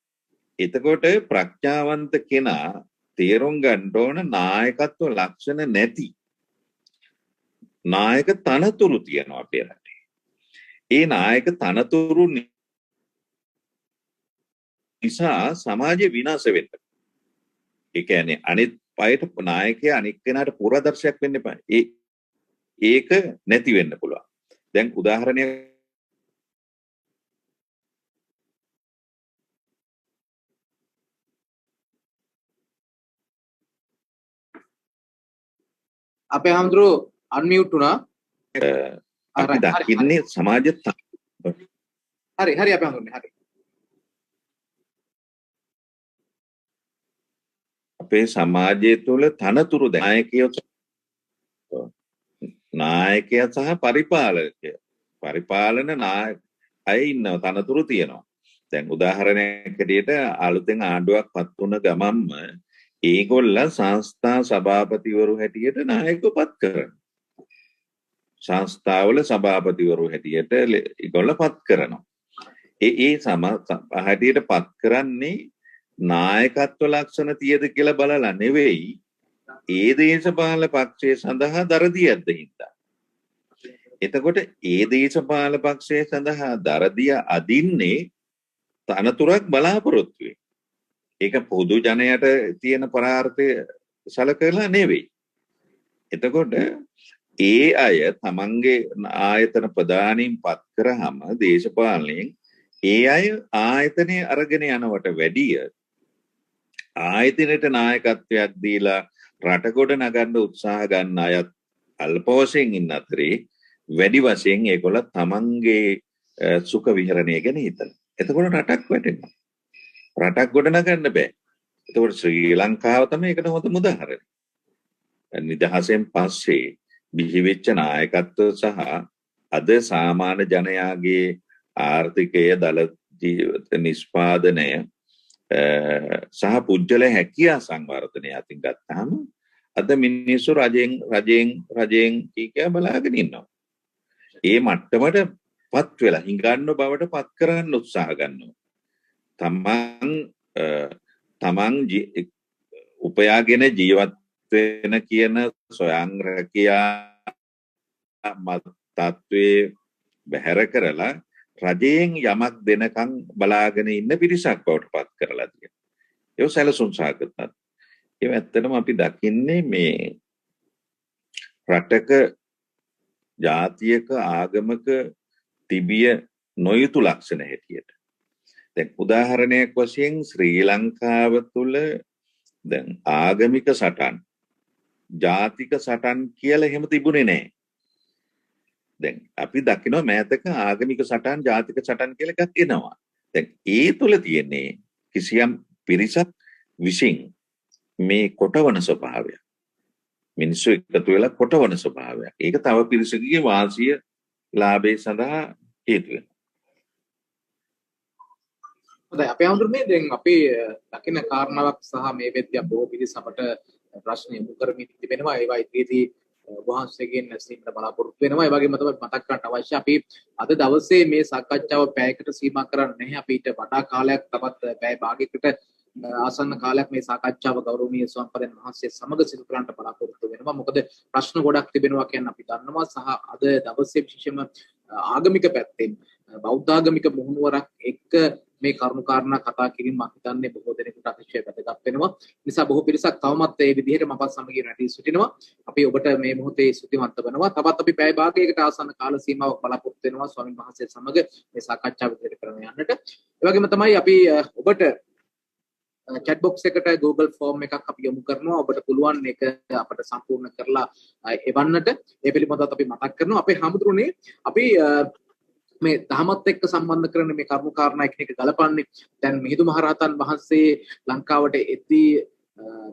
එතකොට ප්‍රඥාවන්ත කෙනා තේරුම් ගන්න ඕන නායකත්ව ලක්ෂණ නැති නායක තනතුරු තියෙනවා අපේ රටේ. ඒ නායක තනතුරු නිසා සමාජය විනාශ වෙන්න. ඒ කියන්නේ අනිත් අයට නායකයා අනිත් කෙනාට පූර්වාදර්ශයක් වෙන්න එපා. ඒක නැති වෙන්න පුළුවන්. දැන් උදාහරණයක් අපේ හැමදෙරු අන්මියුට් වුණා. අපි දකින්නේ සමාජ හරි අපේ හැමදෙරුනේ හරි. අපේ සමාජය තුළ තනතුරු නායකයා සහ පරිපාලකයා පරිපාලන අය ඉන්නව තනතුරු තියෙනවා. දැන් උදාහරණයක් හැටියට අලුතෙන් ආණ්ඩුවක් පත් වුණ ගමන්ම ඒගොල්ල සංස්ථා සභාපතිවරු හැටියට නායකව පත් කරනවා. සංස්ථාවල සභාපතිවරු හැටියට ඒගොල්ල පත් කරනවා. ඒ හැටියට පත් කරන්නේ නායකත්ව ලක්ෂණ තියද කියලා බලලා නෙවෙයි ඒ දේශපාලන පක්ෂය සඳහා දරදියක්ද හින්දා. එතකොට ඒ දේශපාලන පක්ෂය සඳහා දරදිය අදින්නේ තනතුරක් බලාපොරොත්තුවේ. ඒක පොදු ජනයට තියෙන පරාර්ථය සලකලා නෙවෙයි. එතකොට ඒ අය තමන්ගේ ආයතන ප්‍රධානීන් පත් කරාම දේශපාලනයෙන් ඒ අය ආයතනය අරගෙන යනවට වැඩිය ආයතනයට නායකත්වයක් දීලා රට ගොඩ නගන්න උත්සාහ ගන්න අයත් අල්ප වශයෙන් ඉන්න අතරේ වැඩි වශයෙන් ඒගොල්ල තමන්ගේ සුඛ විහරණය ගැන හිතන. එතකොට රටක් වැටෙනවා. රටක් ගොඩ නගන්න බෑ. එතකොට ශ්‍රී ලංකාව තමයි ඒකට හොඳම උදාහරණය. නිදහසෙන් පස්සේ බිහිවෙච්ච නායකත්ව සහ අද සාමාන්‍ය ජනයාගේ ආර්ථිකය දල ජීවිත නිෂ්පාදනය සහ පුද්ගල හැකියා සංවර්ධනය අතින් ගත්තාම අද මිනිස්සු රජයෙන් කීකෑ බලාගෙන ඉන්නවා. ඒ මට්ටමට පත් වෙලා හිඟන්න බවට පත් කරන්න උත්සාහ ගන්නවා. තමන් උපයාගෙන ජීවත් වෙන කියන සොයං රැකියා තත්ත්වයේ බැහැර කරලා රජයෙන් යමක් දෙනකම් බලාගෙන ඉන්න පිරිසක් බවට පත් කරලා තියෙනවා. ඒක සැලසුම් සාගතත්. ඒක ඇත්තටම අපි දකින්නේ මේ රටක ජාතියක ආගමක තිබිය නොයුතු ලක්ෂණ හැටියට. දැන් උදාහරණයක් වශයෙන් ශ්‍රී ලංකාව තුළ දැන් ආගමික සටන් ජාතික සටන් කියලා එහෙම තිබුණේ නැහැ. දැන් අපි දකිනවා මෑතක ආගමික සටන් ජාතික සටන් කියලා එකක් එනවා. දැන් ඒ තුල තියෙන්නේ කිසියම් පිරිසක් විසින් මේ කොටවන ස්වභාවය. මිනිස්සු එකතු වෙලා කොටවන ස්වභාවය. ඒක තව පිරිසකගේ වාසිය ලාභය සඳහා හේතු වෙනවා. හොඳයි අපේ හඳුරන්නේ දැන් අපි දකින කාරණාවක් සහ මේ වෙද්දී බොහෝ පිරිස අපට ප්‍රශ්න යොමු කරමින් තිබෙනවා. ඒවා ඉදිරියේදී වහන්සේගෙන් නැසීමට බලාපොරොත්තු වෙනවා. ඒ වගේම තමයි මතක් කරන්න අවශ්‍ය අපි අද දවසේ මේ සාකච්ඡාව පැයකට සීමා කරන්නේ නැහැ. අපිට වඩා කාලයක් තවත් පැය භාගයකට ආසන්න කාලයක් මේ සාකච්ඡාව ගෞරවනීය ස්වාමීන් වහන්සේ සමග සිදු කරන්නට බලාපොරොත්තු වෙනවා. මොකද ප්‍රශ්න ගොඩක් තිබෙනවා කියන අපි දන්නවා. සහ අද දවසේ විශේෂම ආගමික පැත්තෙන් බෞද්ධ ආගමික මුහුණුවරක් එක්ක මේ කරුණු කාරණා කතා කිරීම මම හිතන්නේ බොහෝ දෙනෙකුට අතිශය වැදගත් වෙනවා. නිසා බොහෝ පිරිසක් තවමත් මේ විදිහට මපත් සමගිය රැඳී සිටිනවා. අපි ඔබට මේ මොහොතේ ස්තුතිවන්ත වෙනවා. තවත් අපි පැය භාගයකට ආසන්න කාල සීමාවක් බලාපොරොත්තු වෙනවා ස්වාමීන් වහන්සේ සමග මේ සාකච්ඡාව ඉදිරි කරගෙන යන්නට. ඒ වගේම තමයි අපි ඔබට chat box එකට Google form එකක් අපි යොමු කරනවා. ඔබට පුළුවන් ඒක අපිට සම්පූර්ණ කරලා එවන්නට. ඒ පිළිබඳව අපි මතක් කරනවා. අපේ හැමදෙරුනේ අපි මේ දහමත් එක්ක සම්බන්ධ කරන මේ කරුණු කාරණා එකිනෙක ගලපන්නේ. දැන් මිහිඳු මහරහතන් වහන්සේ ලංකාවට එද්දී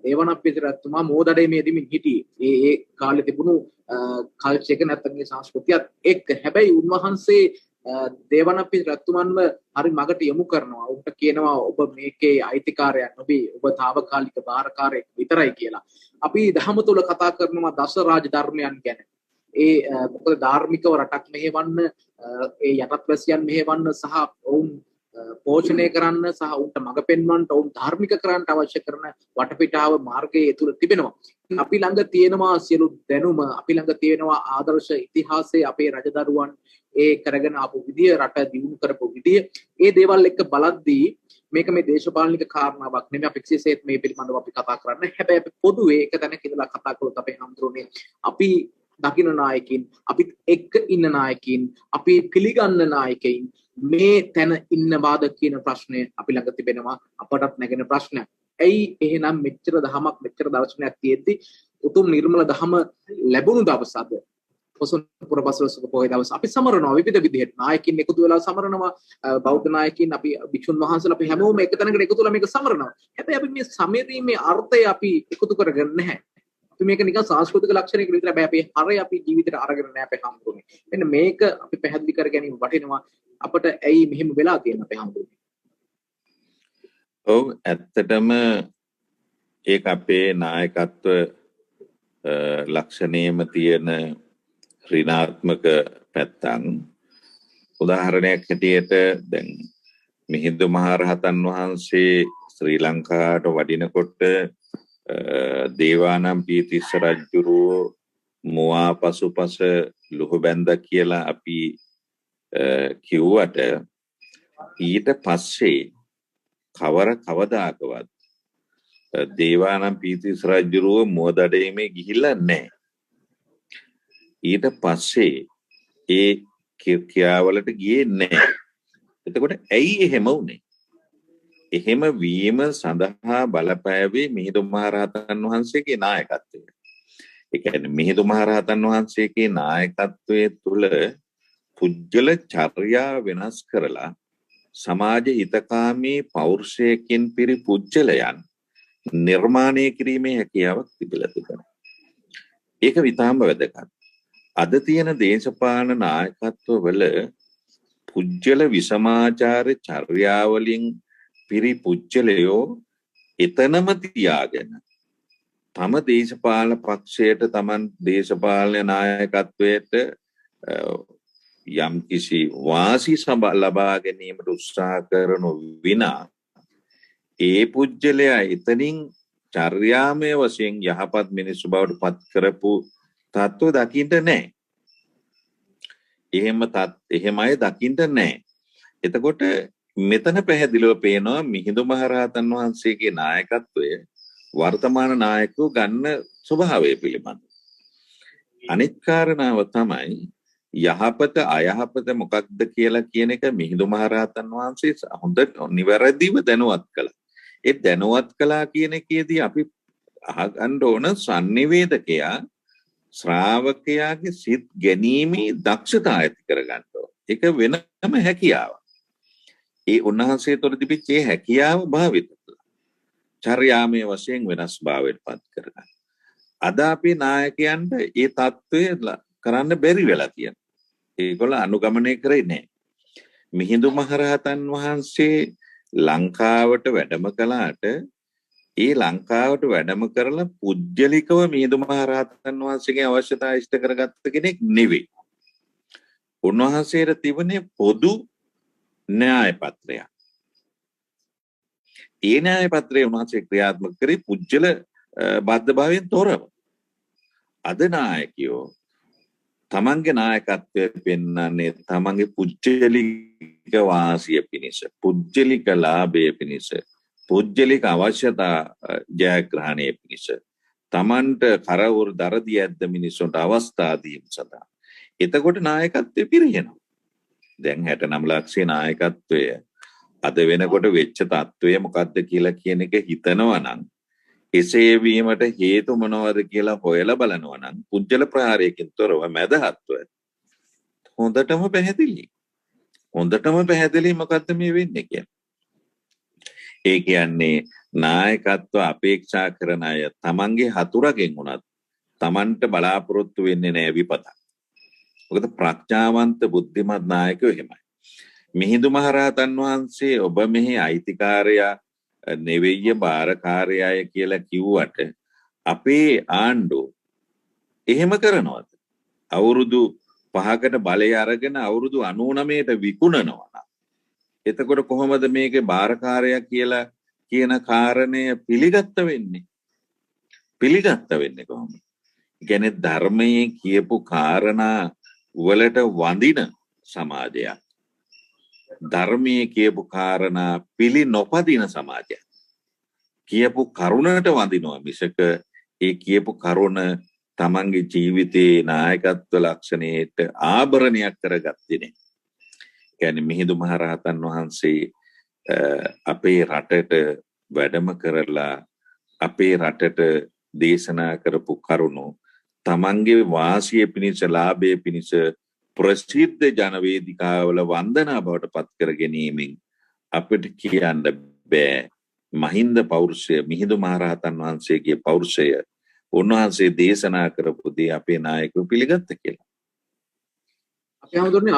දේවනප්පිය රජතුමා මෝදඩේ මේදීමින් හිටියේ. ඒ කාලේ තිබුණු කල්චර් එක නැත්නම් මේ සංස්කෘතියත් එක්ක. හැබැයි උන්වහන්සේ දේවනප්පිය රජතුමන්ව හරි මගට යොමු කරනවා. උන්ට කියනවා ඔබ මේකේ අයිතිකාරයක් නෙවෙයි. ඔබ తాවකාලික බාරකාරයෙක් විතරයි කියලා. අපි දහම තුල කතා කරනවා දස රාජ ධර්මයන් ගැන. මොකද ධාර්මිකව රටක් මෙහෙවන්න ඒ යටත්වැසියන් මෙහෙවන්න සහ ඔවුන් පෝෂණය කරන්න සහ උන්ට මඟ පෙන්වන්න ඔවුන් ධාර්මික කරන්න අවශ්‍ය කරන වටපිටාව මාර්ගය ඒ තුල තිබෙනවා. අපි ළඟ තියෙනවා සියලු දැනුම, අපි ළඟ තියෙනවා ආදර්ශ ඉතිහාසයේ අපේ රජදරුවන් ඒ කරගෙන ආපු විදිය, රට දියුණු කරපු විදිය, ඒ දේවල් එක්ක බලද්දී මේක මේ දේශපාලනික කාරණාවක් නෙමෙයි. අපි කිසිසේත් මේ පිළිබඳව අපි කතා කරන්නේ. හැබැයි අපි පොදුවේ එක තැනක ඉඳලා කතා කරොත් අපේ හැමදෙරුනේ අපි දකින්න නායකින්, අපි එක්ක ඉන්න නායකින්, අපි පිළිගන්න නායකයින් මේ තැන ඉන්නවාද කියන ප්‍රශ්නය අපි ළඟ තිබෙනවා. අපටත් නැගෙන ප්‍රශ්නයක්. ඇයි එහෙනම් මෙච්චර දහමක් මෙච්චර දර්ශනයක් තියෙද්දි උතුම් නිර්මල දහම ලැබුණු දවසද පොසොන් පුරපසළොස්වක පොහොය දවස් අපි සමරනවා විවිධ විදිහට නායකින් එකතු වෙලා සමරනවා බෞද්ධ නායකින් අපි භික්ෂුන් වහන්සේලා අපි හැමෝම එක තැනකට එකතු වෙලා මේක සමරනවා හැබැයි අපි මේ සමරීමේ අර්ථය අපි එකතු කරගන්නේ නැහැ අපි මේක නිකන් සංස්කෘතික ලක්ෂණයකට විතර හැබැයි අපි හරය අපි ජීවිතේට අරගෙන නැහැ අපේ හැමෝම මෙන්න මේක අපි පැහැදිලි කර ගැනීම වටිනවා අපට ඇයි මෙහෙම වෙලා තියෙන්නේ අපේ හැමෝම ඔව් ඇත්තටම ඒක අපේ නායකත්ව ලක්ෂණයේම තියෙන ඍණාත්මක පැත්තක් උදාහරණයක් හැටියට දැන් මිහිඳු මහරහතන් වහන්සේ ශ්‍රී ලංකාවට වඩිනකොට දේවානම්පියතිස්ස රජුරුව මුවා පසුපස ලුහුබැඳ කියලා අපි කිව්වට ඊට පස්සේ කවදාකවත් දේවානම්පියතිස්ස රජුරුව මුවදඩේමේ ගිහිල්ලා නැහැ. ඊට පස්සේ ඒ ක්‍රියාවලට ගියේ නැහැ. එතකොට ඇයි එහෙම වුනේ? එහෙම වීම සඳහා බලපෑවේ මිහිඳු මහරහතන් වහන්සේගේ නායකත්වය. ඒ කියන්නේ මිහිඳු මහරහතන් වහන්සේගේ නායකත්වයේ තුල පුජ්‍යල චර්යා වෙනස් කරලා සමාජ හිතකාමී පෞරුෂයකින් පිරි පුජ්‍යලයන් නිර්මාණය කිරීමේ හැකියාවක් තිබිලා තිබෙනවා. ඒක විතාම වැදගත්. අද තියෙන දේශපාලන නායකත්වවල පුජ්‍යල විසමාචාර චර්යාවලින් පිරි පුජ්‍යලයෝ එතනම තියාගෙන තම දේශපාලන පක්ෂයට තමන් දේශපාලන නායකත්වයට යම් කිසි වාසි ලබා ගැනීමට උත්සාහ කරන විනා ඒ පුජ්‍යලයා එතනින් චර්යාමය වශයෙන් යහපත් මිනිස්සු බවට පත් කරපු තත්ත්ව දකින්න නැහැ. එහෙම අය දකින්න නැහැ. එතකොට මෙතන පැහැදිලිව පේනවා මිහිඳු මහරහතන් වහන්සේගේ නායකත්වය වර්තමාන නායකයෝ ගන්න ස්වභාවය පිළිබඳ. අනිත් කාරණාව තමයි යහපත අයහපත මොකක්ද කියලා කියන එක මිහිඳු මහරහතන් වහන්සේ හොඳට නිවැරදිව දැනුවත් කළා. ඒ දැනුවත් කළා කියන එකේදී අපි අහගන්න ඕන සංනිවේදකයා ශ්‍රාවකයාගේ සිත් ගැනීමේ දක්ෂතා ඇති කරගන්න ඕන. ඒක වෙනම හැකියාවක්. ඒ උන්වහන්සේ තුළ තිබිච්ච ඒ හැකියාව භාවිත කළා. චර්යාමය වශයෙන් වෙනස් භාවයට පත් කරගන්න. අද අපේ නායකයන්ට ඒ தত্ত্বය කරන්න බැරි වෙලා තියෙනවා. ඒගොල්ල අනුගමනය කරේ නැහැ. මිහිඳු මහරහතන් වහන්සේ ලංකාවට වැඩම කළාට ඒ ලංකාවට වැඩම කරලා පුජ්‍යලිකව මිහිඳු මහරහතන් වහන්සේගේ අවශ්‍යතා ඉෂ්ට කරගත්ත කෙනෙක් නෙවෙයි. උන්වහන්සේට තිබුණේ පොදු න්‍යාය පත්‍රයක්. ඒ න්‍යාය පත්‍රය උන්වහන්සේ ක්‍රියාත්මක කරේ පුජ්‍යල බද්ධභාවයෙන් තොරව. අද නායකයෝ තමන්ගේ නායකත්වය පෙන්වන්නේ තමන්ගේ පුජ්‍යලික වාසිය පිණිස, පුජ්‍යලික ලාභය පිණිස, පුජ්‍යලික අවශ්‍යතා ජයග්‍රහණය පිණිස, තමන්ට කරවුර දරදී ඇද්ද මිනිස්සුන්ට අවස්ථා දීම සඳහා. එතකොට නායකත්වය පිරිහෙනවා. දැන් 69 ලක්ෂයේ නායකත්වය අද වෙනකොට වෙච්ච තත්ත්වය මොකක්ද කියලා කියන එක හිතනවා නම් එසේ වීමට හේතු මොනවද කියලා හොයලා බලනවා නම් පුජ්‍යල ප්‍රහාරයකින් තොරව මැදහත්ව හොඳටම පැහැදිලි. මොකක්ද මේ වෙන්නේ කියන්නේ. ඒ කියන්නේ නායකත්ව අපේක්ෂා කරන අය තමන්ගේ හතුරගෙන් උනත් තමන්ට බලාපොරොත්තු වෙන්නේ නැහැ විපතක්. මොකද ප්‍රඥාවන්ත බුද්ධිමත් නායකයෝ එහෙමයි. මිහිඳු මහරහතන් වහන්සේ ඔබ මෙහි අයිතිකාරයා නෙවෙයි බාරකාරයය කියලා කිව්වට අපේ ආණ්ඩුව එහෙම කරනවද? අවුරුදු 5කට බලය අරගෙන අවුරුදු 99ට විකුණනවා. එතකොට කොහොමද මේකේ බාරකාරයා කියලා කියන කාරණය පිළිගත්ත වෙන්නේ? කොහොමද? කියන්නේ ධර්මයේ කියපු කාරණා වලට වඳින සමාජයක්. ධර්මයේ කියපු කාරණා පිළි නොපදින සමාජයක්. කියපු කරුණට වඳිනවා මිසක ඒ කියපු කරුණ තමන්ගේ ජීවිතයේ නායකත්ව ලක්ෂණයට ආභරණයක් කරගත්තේ නැහැ. කියන්නේ මිහිඳු මහරහතන් වහන්සේ අපේ රටට වැඩම කරලා අපේ රටට දේශනා කරපු කරුණු තමන්ගේ වාසිය පිණිස ලාභය පිණිස ප්‍රසිද්ධ ජනවේදිකාවල වන්දනා බවට පත් කර ගැනීමෙන් අපිට කියන්න බෑ මහින්ද පෞරුෂය මිහිඳු මහරහතන් වහන්සේගේ පෞරුෂය උන්වහන්සේ දේශනා කරපු දේ අපේ නායකයෝ පිළිගත්ත කියලා. අපි හැමෝටම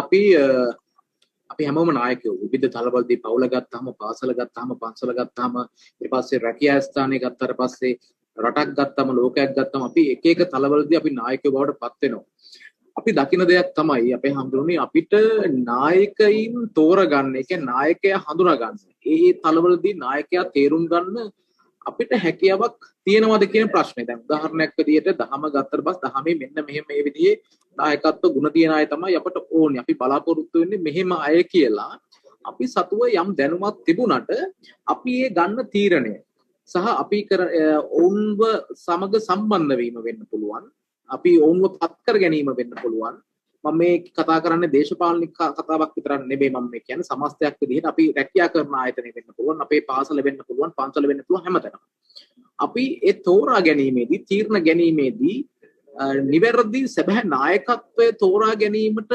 අපි හැමෝම නායකයෝ විවිධ තලවලදී පවුල ගත්තාම පාසල ගත්තාම පන්සල ගත්තාම ඊට පස්සේ රැකියා ස්ථානය ගත්තාට පස්සේ රටක් ගත්තාම ලෝකයක් ගත්තාම අපි එක එක තලවලදී අපි නායකයෝ බවට පත් වෙනවා. අපි දකින දෙයක් තමයි අපේ හැමෝටම අපිට නායකයින් තෝරගන්න, ඒ කියන්නේ නායකයා හඳුනා ගන්න. ඒ තලවලදී නායකයා තේරුම් ගන්න අපිට හැකියාවක් තියෙනවද කියන ප්‍රශ්නේ. දැන් උදාහරණයක් විදිහට දහම ගත්තට පස්සේ දහමේ මෙන්න මෙහෙම මේ විදිහේ නායකත්ව ගුණ තියෙන අය තමයි අපට ඕනේ. අපි බලාපොරොත්තු වෙන්නේ මෙහෙම අය කියලා. අපි සතුව යම් දැනුමක් තිබුණට අපි ඒ ගන්න තීරණය සහ අපි ඔවුන්ව සමග සම්බන්ධ වීම වෙන්න පුළුවන්. අපි ඔවුන්ව පත් කර ගැනීම වෙන්න පුළුවන්. මම මේ කතා කරන්නේ දේශපාලනික කතාවක් විතරක් නෙමෙයි. මම මේ කියන්නේ සමස්තයක් විදිහට අපි රැකියා කරන ආයතනෙ වෙන්න පුළුවන්, අපේ පාසල වෙන්න පුළුවන්, පන්සල වෙන්න පුළුවන්, හැමතැනම. අපි ඒ තෝරා ගැනීමේදී, තීරණ ගැනීමේදී නිවැරදි සැබෑ නායකත්වය තෝරා ගැනීමට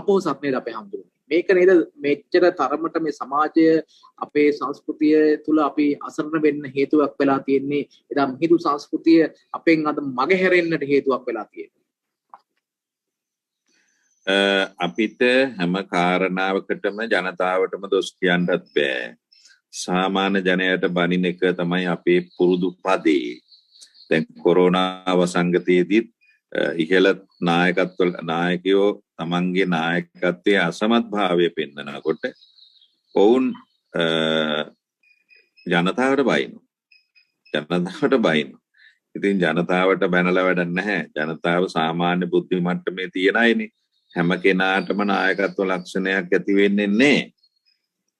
අපොහසත් නේද අපේ හම්බුනේ. මේක නේද මෙච්චර තරමට මේ සමාජය අපේ සංස්කෘතිය තුල අපි අසරණ වෙන්න හේතුවක් වෙලා තියෙන්නේ. එදා මිහිඳු සංස්කෘතිය අපෙන් අද මගහැරෙන්නට හේතුවක් වෙලා තියෙන්නේ. අපිට හැම කාරණාවකටම ජනතාවටම දොස් කියන්නත් බෑ. සාමාන්‍ය ජනයාට බනින එක තමයි අපේ පුරුදු පදේ. දැන් කොරෝනා වසංගතයේදීත් ඉහළ නායකයෝ තමන්ගේ නායකත්වයේ අසමත් භාවය පෙන්නනකොට ඔවුන් ජනතාවට බයිනු. ඉතින් ජනතාවට බැනලා වැඩක් නැහැ. ජනතාව සාමාන්‍ය බුද්ධි මට්ටමේ තියෙන අයනේ. හැම කෙනාටම නායකත්ව ලක්ෂණයක් ඇති වෙන්නේ නැහැ.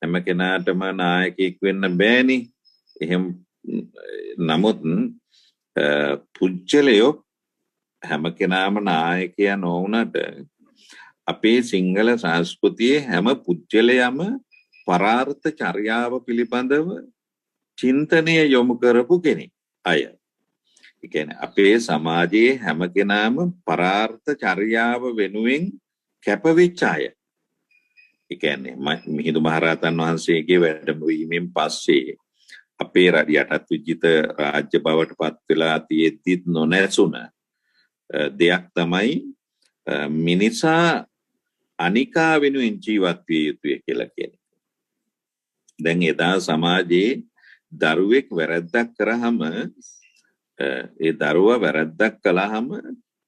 හැම කෙනාටම නායකයෙක් වෙන්න බෑනේ. එහෙම නමුත් පුජ්‍යලයෝ හැම කෙනාම 나යකයා නොවුනට අපේ සිංහල සංස්කෘතියේ හැම පුජ්‍යලයම පරාර්ථ චර්යාව පිළිබඳව චින්තනය යොමු කරපු කෙනෙක් අය. ඒ කියන්නේ අපේ සමාජයේ හැම කෙනාම පරාර්ථ චර්යාව වෙනුවෙන් කැපවෙච්ච අය. ඒ කියන්නේ මිහිඳු මහරහතන් වහන්සේගේ වැඩමවීමෙන් පස්සේ අපේ යටත් විජිත රාජ්‍ය බවට පත් වෙලා තියෙද්දිත් නොනැසුණ දෙයක් තමයි මිනිසා අනිකා වෙනුවෙන් ජීවත් විය යුතුය කියලා කියන්නේ. දැන් එදා සමාජයේ දරුවෙක් වැරැද්දක් කරාම ඒ දරුවා වැරැද්දක් කළාම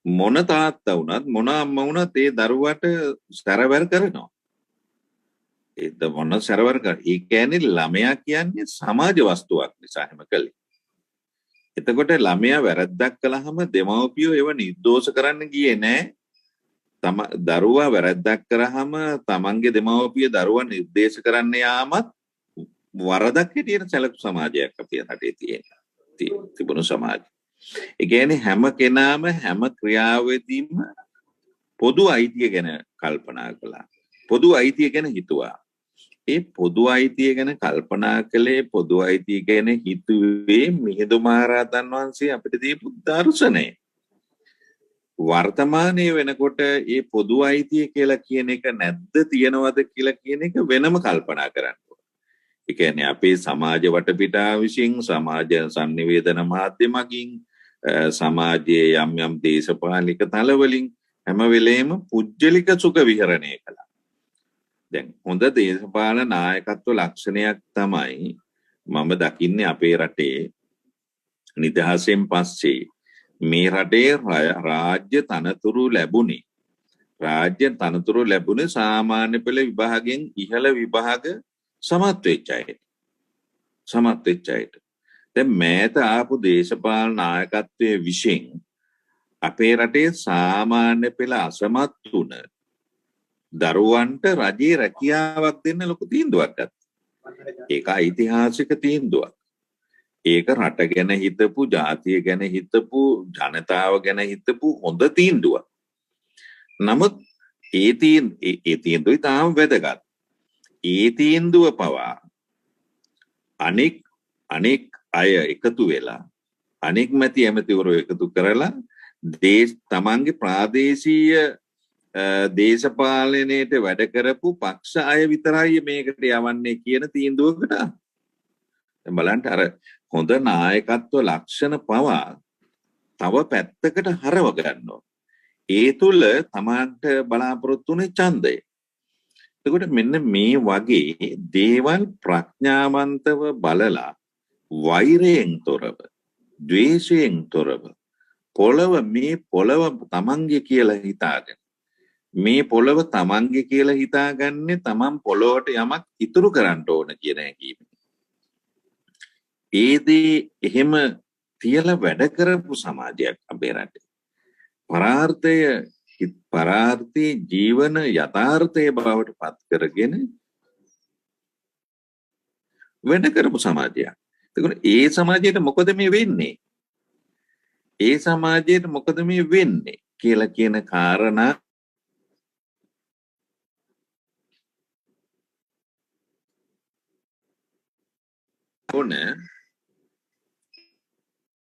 මොන තාත්තා වුණත් මොන අම්මා වුණත් ඒ දරුවාට සැරවැර කරනවා. ඒද මොන සැරවැර කර. ඒ කියන්නේ ළමයා කියන්නේ සමාජ වස්තුවක් නිසා හැම කලේ. එතකොට ළමයා වැරැද්දක් කළාම දෙමව්පියෝ ඒව නිර්දෝෂ කරන්න ගියේ නෑ. දරුවා වැරැද්දක් කරාම තමන්ගේ දෙමව්පිය දරුවා නිර්දේශ කරන්න යාමත් වරදක් හැටියට සැලකු සමාජයක් අපේ රටේ තිබුණු සමාජය. ඒ කියන්නේ හැම කෙනාම හැම ක්‍රියාවෙදීම පොදු අයිතිය ගැන කල්පනා කළා. පොදු අයිතිය ගැන හිතුවා. ඒ පොදු අයිතිය ගැන කල්පනා කළේ පොදු අයිතිය ගැන හිතුවේ මිහිඳු මහරහතන් වහන්සේ අපිට දීපු දර්ශනය. වර්තමානයේ වෙනකොට ඒ පොදු අයිතිය කියලා කියන එක නැද්ද තියනවද කියලා කියන එක වෙනම කල්පනා කරන්න. ඒ කියන්නේ අපේ සමාජ වටපිටාව විසින් සමාජ සංනිවේදන මාධ්‍යමකින් සමාජයේ යම් දේශපාලනික තලවලින් හැම වෙලේම පුජ්‍යලික සුඛ විහරණය කළා. දැන් හොඳ දේශපාලන නායකත්ව ලක්ෂණයක් තමයි මම දකින්නේ අපේ රටේ නිදහසෙන් පස්සේ මේ රටේ රාජ්‍ය තනතුරු ලැබුණේ සාමාන්‍ය පෙළ විභාගයෙන් ඉහළ විභාග සමත් වෙච්ච අයට. දැන් මෑත ආපු දේශපාලන නායකත්වයේ විසින් අපේ රටේ සාමාන්‍ය පෙළ අසමත් වුණ දරුවන්ට රජයේ රැකියාවක් දෙන්න ලොකු තීන්දුවක් ගත්තා. ඒක ඓතිහාසික තීන්දුවක්. ඒක රට ගැන හිතපු, ජාතිය ගැන හිතපු, ජනතාව ගැන හිතපු හොඳ තීන්දුවක්. නමුත් ඒ තීන්දුවයි තාම වැදගත්. ඒ තීන්දුව පවා අනෙක් අය එකතු වෙලා අනෙක් මැති ඇමතිවරු එකතු කරලා තමන්ගේ ප්‍රාදේශීය දේශපාලනයට වැඩ කරපු පක්ෂ අය විතරයි මේකට යවන්නේ කියන තීන්දුවකට බලන්න අර හොඳ නායකත්ව ලක්ෂණ පවා තව පැත්තකට හරව ගන්නවා. ඒ තුල තමන්ට බලාපොරොත්තු වෙන ඡන්දය. එතකොට මෙන්න මේ වගේ දේවල් ප්‍රඥාවන්තව බලලා වෛරයෙන් තොරව, ද්වේෂයෙන් තොරව පොළව තමන්ගේ කියලා හිතාගෙන මේ පොළව තමන්ගේ කියලා හිතාගන්නේ තමන් පොළොවට යමක් ඉතුරු කරන්න ඕන කියන හැඟීම. ඒදී එහෙම තියලා වැඩ කරපු සමාජයක් අපේ රටේ. පරාර්ථයේ ජීවන යථාර්ථයේ බවට පත් කරගෙන වැඩ කරපු සමාජයක්. එතකොට ඒ සමාජයට මොකද මේ වෙන්නේ? ඒ සමාජයට මොකද මේ වෙන්නේ කියලා කියන කාරණා ඕන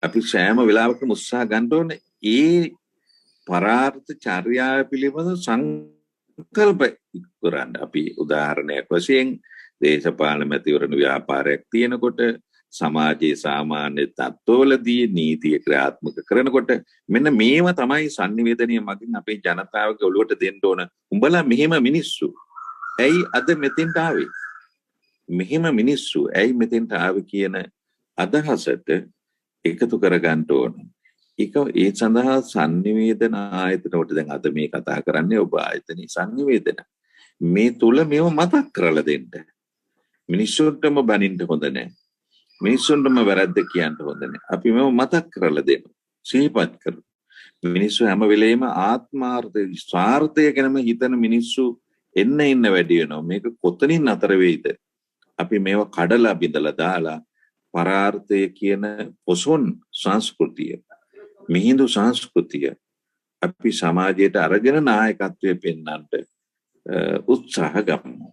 අපි සෑම වෙලාවකම උත්සාහ ගන්න ඕනේ ඒ පරාර්ථ චර්යාව පිළිබඳ සංකල්ප කරන්න. අපි උදාහරණයක් වශයෙන් දේශපාලන මැතිවරණ ව්‍යාපාරයක් තියෙනකොට සමාජයේ සාමාන්‍ය තත්ත්වවලදී නීතිය ක්‍රියාත්මක කරනකොට මෙන්න මේව තමයි sannivedanaya මගින් අපේ ජනතාවගේ ඔළුවට දෙන්න ඕන. උඹලා මෙහෙම මිනිස්සු ඇයි අද මෙතෙන්ට ආවේ? මෙහෙම මිනිස්සු ඇයි මෙතෙන්ට ආවේ කියන අදහසට එකතු කරගන්න ඕන. ඒ සඳහා sannivedana ආයතන වලට දැන් අද මේ කතා කරන්නේ ඔබ ආයතනයේ sannivedana. මේ තුල මේව මතක් කරලා දෙන්න. මිනිස්සුන්ටම බනින්න හොඳ නැහැ. මිනිස්සුන්ටම වැරද්ද කියන්න හොඳ නැහැ. අපි මේව මතක් කරලා දෙමු. සිහිපත් කරමු. මිනිස්සු හැම වෙලෙම ආත්මාර්ථය ස්වාර්ථය ගැනම හිතන මිනිස්සු එන්න වැඩි වෙනවා. මේක කොතනින් අතර වෙයිද? අපි මේව කඩලා බිඳලා දාලා පරාර්ථය කියන පොසොන් සංස්කෘතිය, මිහිඳු සංස්කෘතිය අපි සමාජයට අරගෙන නායකත්වයේ පෙන්වන්නට උත්සාහ ගමු.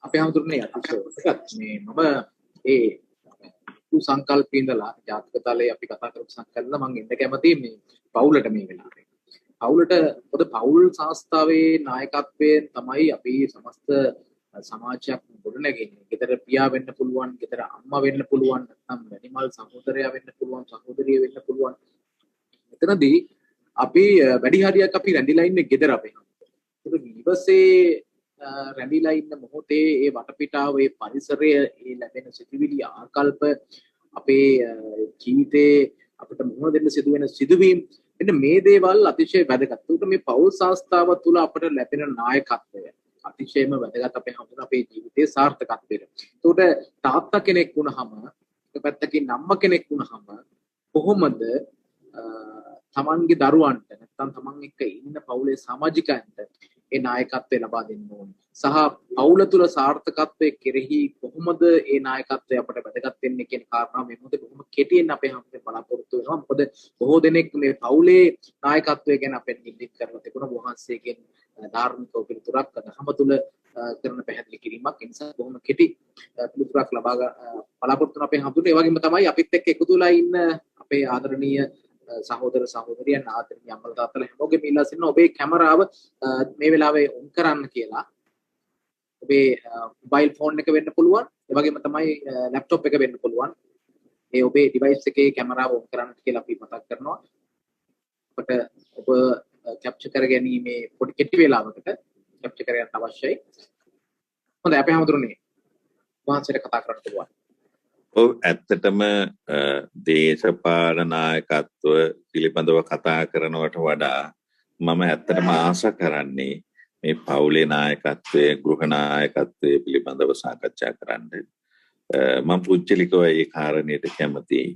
අපේ හැමතුරුනේ මේ මම ඒ සංකල්පේ ඉඳලා ජාතක තලයේ අපි කතා කරපු සංකල්ප මම ඉන්න කැමති මේ පවුලට මේ වෙලාවේ. පවුලට පොද පවුල් සංස්ථාවේ නායකත්වයෙන් තමයි අපි සමස්ත සමාජයක් ගොඩනැගෙන්නේ. ගෙදර පියා වෙන්න පුළුවන්, ගෙදර අම්මා වෙන්න පුළුවන්, නැත්නම් වැඩිමල් සහෝදරයා වෙන්න පුළුවන්, සහෝදරිය වෙන්න පුළුවන්. එතනදී අපි වැඩි හරියක් අපි රැඳිලා ඉන්නේ ගෙදර අපේ. ඒක නිවසේ රැඳිලා ඉන්න මොහොතේ ඒ වටපිටාව, ඒ පරිසරය, ඒ ලැබෙන සිතුවිලි ආකල්ප අපේ ජීවිතේ අපිට මුහුණ දෙන්න සිදුවෙන සිදුවීම් මෙන්න මේ දේවල් අතිශය වැදගත්. ඒක මේ පෞල් සංස්ථාව තුළ අපට ලැබෙන නායකත්වය අතිශයම වැදගත් අපේ හැමෝටම අපේ ජීවිතයේ සාර්ථකත්වයට. ඒකට තාත්තා කෙනෙක් වුණාම, එක පැත්තකින් අම්මා කෙනෙක් වුණාම කොහොමද තමන්ගේ දරුවන්ට නැත්නම් තමන් එක්ක ඉන්න පවුලේ සමාජිකයන්ට ඒ නායකත්වය ලබා දෙන්න ඕනේ. සහ පවුල තුල සාර්ථකත්වයේ කෙරෙහි කොහොමද ඒ නායකත්වය අපට වැදගත් වෙන්නේ කියන කාරණාව මේ මොකද කොහොම කෙටියෙන් අපේ හැමෝටම බලාපොරොත්තු වෙනවා. මොකද බොහෝ දෙනෙක් මේ පවුලේ නායකත්වය ගැන අපෙන් ඉල්ලීම් කරලා තිබුණා. වහන්සේගෙන් ධාර්මික පිළිතුරක් දහම තුල කරන පැහැදිලි කිරීමක්. ඒ නිසා බොහොම කෙටි පිළිතුරක් ලබා බලාපොරොත්තු වෙන අපේ හැමෝටම ඒ වගේම තමයි අපිත් එක්ක එකතු වෙලා ඉන්න අපේ ආදරණීය සහෝදර සහෝදරියන් ආදරණීය අම්මලා තාත්තලා හැමෝගෙම ඉල්ලා සිටින ඔබේ කැමරාව මේ වෙලාවේ ඔන් කරන්න කියලා. ඔබේ මොබයිල් ෆෝන් එක වෙන්න පුළුවන්. ඒ වගේම තමයි ලැප්ටොප් එක වෙන්න පුළුවන්. ඒ ඔබේ ඩිවයිස් එකේ කැමරාව ඔන් කරන්න කියලා අපි මතක් කරනවා. අපට ඔබ කැප්චර් කරගැනීමේ පොඩි කෙටි වේලාවකට කැප්චර් කරගන්න අවශ්‍යයි. හොඳයි අපේ හැමතුරුනේ වහන්සේට කතා කරන්න පුළුවන්. ඔව් ඇත්තටම දේශපාලන නායකත්ව පිළිබඳව කතා කරනවට වඩා මම ඇත්තටම ආස කරන්නේ මේ පවුලේ නායකත්වයේ ගෘහ නායකත්වයේ පිළිබඳව සාකච්ඡා කරන්න. මම පුංචිලිකව ඒ කාරණයට කැමතියි.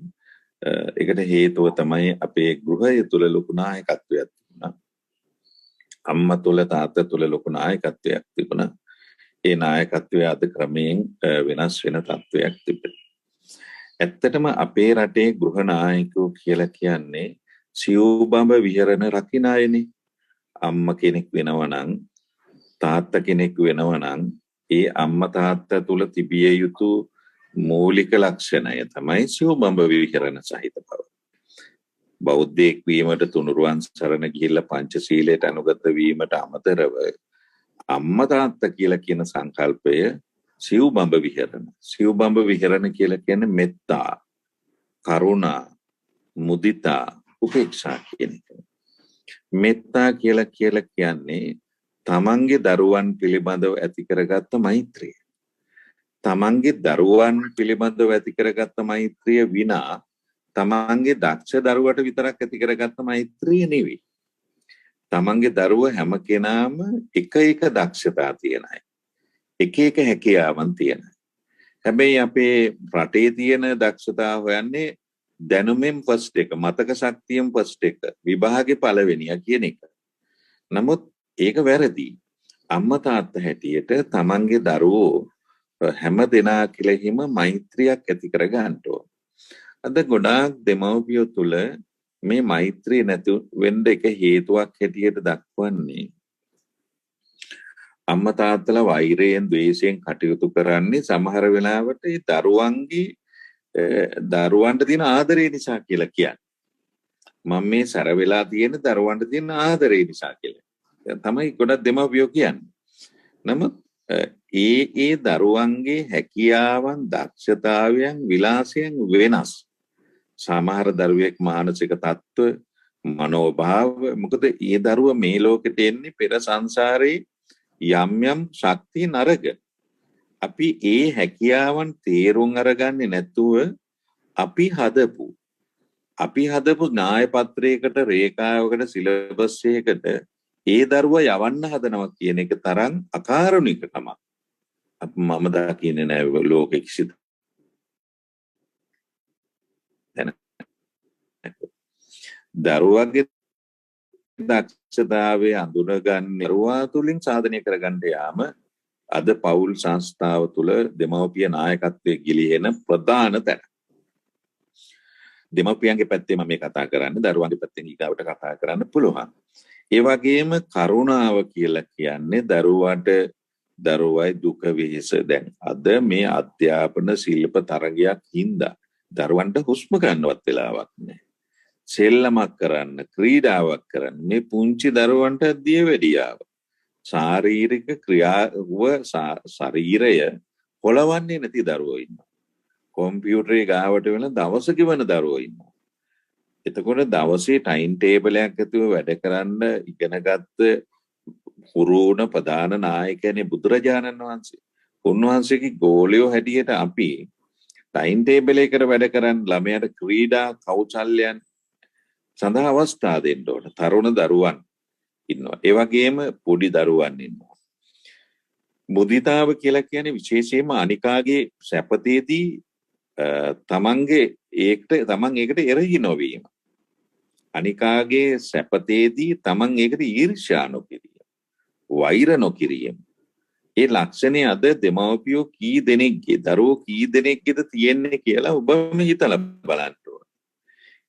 ඒකට හේතුව තමයි අපේ ගෘහය තුල ලොකු නායකත්වයක් තිබුණා. අම්මා තුල තාත්තා තුල ලොකු නායකත්වයක් තිබුණා. ඒ නායකත්වය අද ක්‍රමයෙන් වෙනස් වෙන තත්වයක් තිබෙනවා. ඇත්තටම අපේ රටේ ගෘහ නායකයෝ කියලා කියන්නේ සිව්බඹ විහරණ රකින්න අයනේ. අම්මා කෙනෙක් වෙනවා නම් තාත්තා කෙනෙක් වෙනවා නම් ඒ අම්මා තාත්තා තුල තිබිය යුතු මූලික ලක්ෂණය තමයි සිව්බඹ විහරණ සහිත බව. බෞද්ධයෙක් වීමට තුනුරුවන් සරණ ගිහිල්ලා පංචශීලයට අනුගත වීමට අමතරව අම්මා තාත්තා කියලා කියන සංකල්පය සිව්බඹ විහරණ. සිව්බඹ විහරණ කියලා කියන්නේ මෙත්තා, කරුණා, මුදිතා, උපේක්ෂා කියන එක. මෙත්තා කියලා කියන්නේ තමන්ගේ දරුවන් පිළිබඳව ඇති කරගත්ත මෛත්‍රිය. තමන්ගේ දරුවන් පිළිබඳව ඇති කරගත්ත මෛත්‍රිය විනා තමන්ගේ දක්ෂ දරුවට විතරක් ඇති කරගත්ත මෛත්‍රිය නෙවෙයි. තමන්ගේ දරුව හැම කෙනාම එක එක දක්ෂතා තියෙන අය. එක එක හැකියාවන් තියෙන. හැබැයි අපේ රටේ තියෙන දක්ෂතා හොයන්නේ දැනුමෙන් ෆස්ට් එක, මතක ශක්තියෙන් ෆස්ට් එක, විභාගේ පළවෙනිය කියන එක. නමුත් ඒක වැරදි. අම්මා තාත්තා හැටියට තමන්ගේ දරුවෝ හැම දෙනා කෙරෙහිම මෛත්‍රියක් ඇති කර ගන්න ඕන. අද ගොඩාක් දෙමව්පියෝ තුල මේ මෛත්‍රිය නැති වෙන්න එක හේතුවක් හැටියට දක්වන්නේ අම්මා තාත්තලා වෛරයෙන් ද්වේෂයෙන් කටයුතු කරන්නේ සමහර වෙලාවට ඒ දරුවන්ට තියෙන ආදරය නිසා කියලා කියන්නේ. මම මේ සැර වෙලා තියෙන දරුවන්ට තියෙන ආදරය නිසා කියලා. තමයි ගොඩක් දෙමව්පියෝ කියන්නේ. නමුත් ඒ දරුවන්ගේ හැකියාවන්, දක්ෂතාවයන්, විලාසයන් වෙනස්. සමහර දරුවෙක් මානසික තත්ත්ව, මනෝභාව, මොකද ඒ දරුව මේ ලෝකෙට එන්නේ පෙර සංසාරේ යම් යම් ශක්ති නරක. අපි ඒ හැකියාවන් තේරුම් අරගන්නේ නැතුව අපි හදපු ඥාය පත්‍රයකට, රේඛාවකට, සිලබස් එකකට ඒ දරුවා යවන්න හදනවා කියන එක තරම් අකාරුණිකකමක් මම දකින්නේ නැහැ ලෝකෙ කිසිද. දරුවගේ දක්ෂතාවය අඳුනගන්න දරුවා තුලින් සාධනය කරගන්න යාම අද පෞල් සංස්ථාව තුළ දෙමව්පිය නායකත්වයේ ගිලිහෙන ප්‍රධාන තැන. දෙමව්පියන්ගේ පැත්තේ මම මේ කතා කරන්නේ, දරුවන්ගේ පැත්තෙන් ඊගාවට කතා කරන්න පුළුවන්. ඒ වගේම කරුණාව කියලා කියන්නේ දරුවයි දුක වෙහෙස. දැන් අද මේ අධ්‍යාපන ශිල්ප තරගයක් හින්දා දරුවන්ට හුස්ම ගන්නවත් වෙලාවක් නැහැ. සෙල්ලමක් කරන්න, ක්‍රීඩාවක් කරන්න මේ පුංචි දරුවන්ට දියවැඩියාව. ශාරීරික ක්‍රියාව ශරීරය පොළවන්නේ නැති දරුවෝ ඉන්නවා. කොම්පියුටරේ ගාවට වෙන දවසක වෙන දරුවෝ ඉන්නවා. එතකොට දවසේ ටයිම් ටේබල් එකක් ඇතුව වැඩ කරන්න ඉගෙනගත්ත පුරෝණ ප්‍රධාන නායකයනේ බුදුරජාණන් වහන්සේ. උන්වහන්සේගේ ගෝලියෝ හැටියට අපි ටයිම් ටේබල් එකට වැඩ කරන්න ළමයාට ක්‍රීඩා කෞශල්‍යයන් සඳහා අවස්ථා දෙන්න ඕන. තරුණ දරුවන් ඉන්නවා. ඒ වගේම පොඩි දරුවන් ඉන්නවා. මුදිතාව කියලා කියන්නේ විශේෂයෙන්ම අනිකාගේ සැපතේදී තමන් ඒකට එරෙහි නොවීම. අනිකාගේ සැපතේදී තමන් ඒකට ඊර්ෂ්‍යා නොකිරීම, වෛර නොකිරීම. ඒ ලක්ෂණය අද දෙමව්පියෝ දරුවෝ කී දෙනෙක්ගේද තියෙන්නේ කියලා ඔබම හිතලා බලන්න ඕන.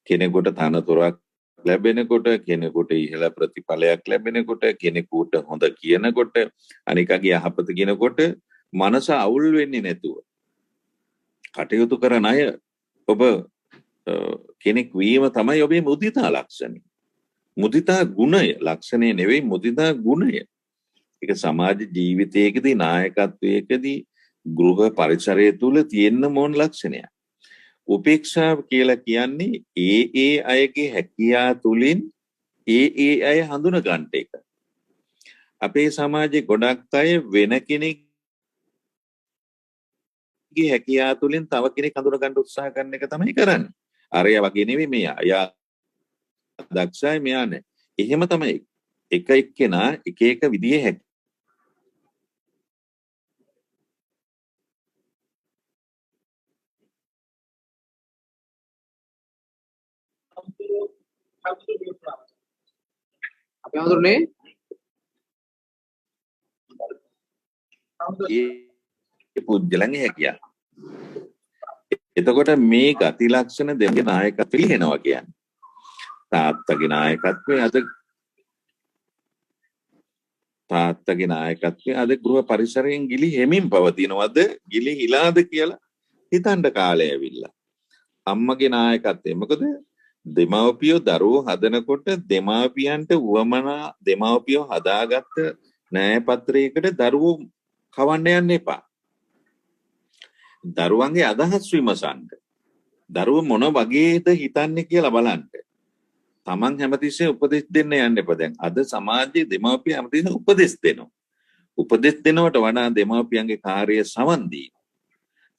කෙනෙකුට තනතුරක් ලැබෙනකොට, කෙනෙකුට ඉහළ ප්‍රතිඵලයක් ලැබෙනකොට, කෙනෙකුට හොඳ කියනකොට, අනිකාගේ යහපත කියනකොට මනස අවුල් වෙන්නේ නැතුව කටයුතු කරන අය ඔබ කෙනෙක් වීම තමයි ඔබේ මුදිතා ලක්ෂණය. මුදිතා ගුණය ලක්ෂණය නෙවෙයි, මුදිතා ගුණය. ඒක සමාජ ජීවිතයකදී, නායකත්වයකදී, ගෘහ පරිසරය තුල තියෙන්න ඕන ලක්ෂණයක්. උපේක්ෂාව කියලා කියන්නේ ඒ අයගේ හැකියා තුලින් ඒ අය හඳුන ගන්න එක. අපේ සමාජයේ ගොඩක් අය වෙන කෙනෙක්ගේ හැකියා තුලින් තව කෙනෙක් හඳුන ගන්න උත්සාහ කරන එක තමයි කරන්නේ. අරයා වගේ නෙවෙයි මෙයා. එයා දක්ෂයි, මෙයා නෑ. එහෙම තමයි එක එක්කෙනා එක එක විදිහේ හැකියා අපි හඳුරන්නේ පුද්ගලන්ගේ හැකියාව. එතකොට මේ ගති ලක්ෂණ දෙකේ නායකත්වය පිළිහෙනවා කියන්නේ. තාත්තගේ නායකත්වය අද ගෘහ පරිසරයෙන් ගිලිහෙමින් පවතිනවද, ගිලිහිලාද කියලා හිතන්න කාලය ඇවිල්ලා. අම්මගේ නායකත්වය මොකද දෙමව්පියෝ දරුවෝ හදනකොට දෙමාපියන්ට උවමනා දෙමව්පියෝ හදාගත්ත න්‍යාය පත්‍රයකට දරුවෝ කවන්න යන්න එපා. දරුවන්ගේ අදහස් විමසන්න. දරුවෝ මොන වගේද හිතන්නේ කියලා බලන්න. තමන් හැමතිස්සේ උපදෙස් දෙන්න යන්න එපා. දැන් අද සමාජයේ දෙමව්පිය හැමතිස්සේ උපදෙස් දෙනවා. උපදෙස් දෙනවට වඩා දෙමව්පියන්ගේ කාර්යය සවන් දීම.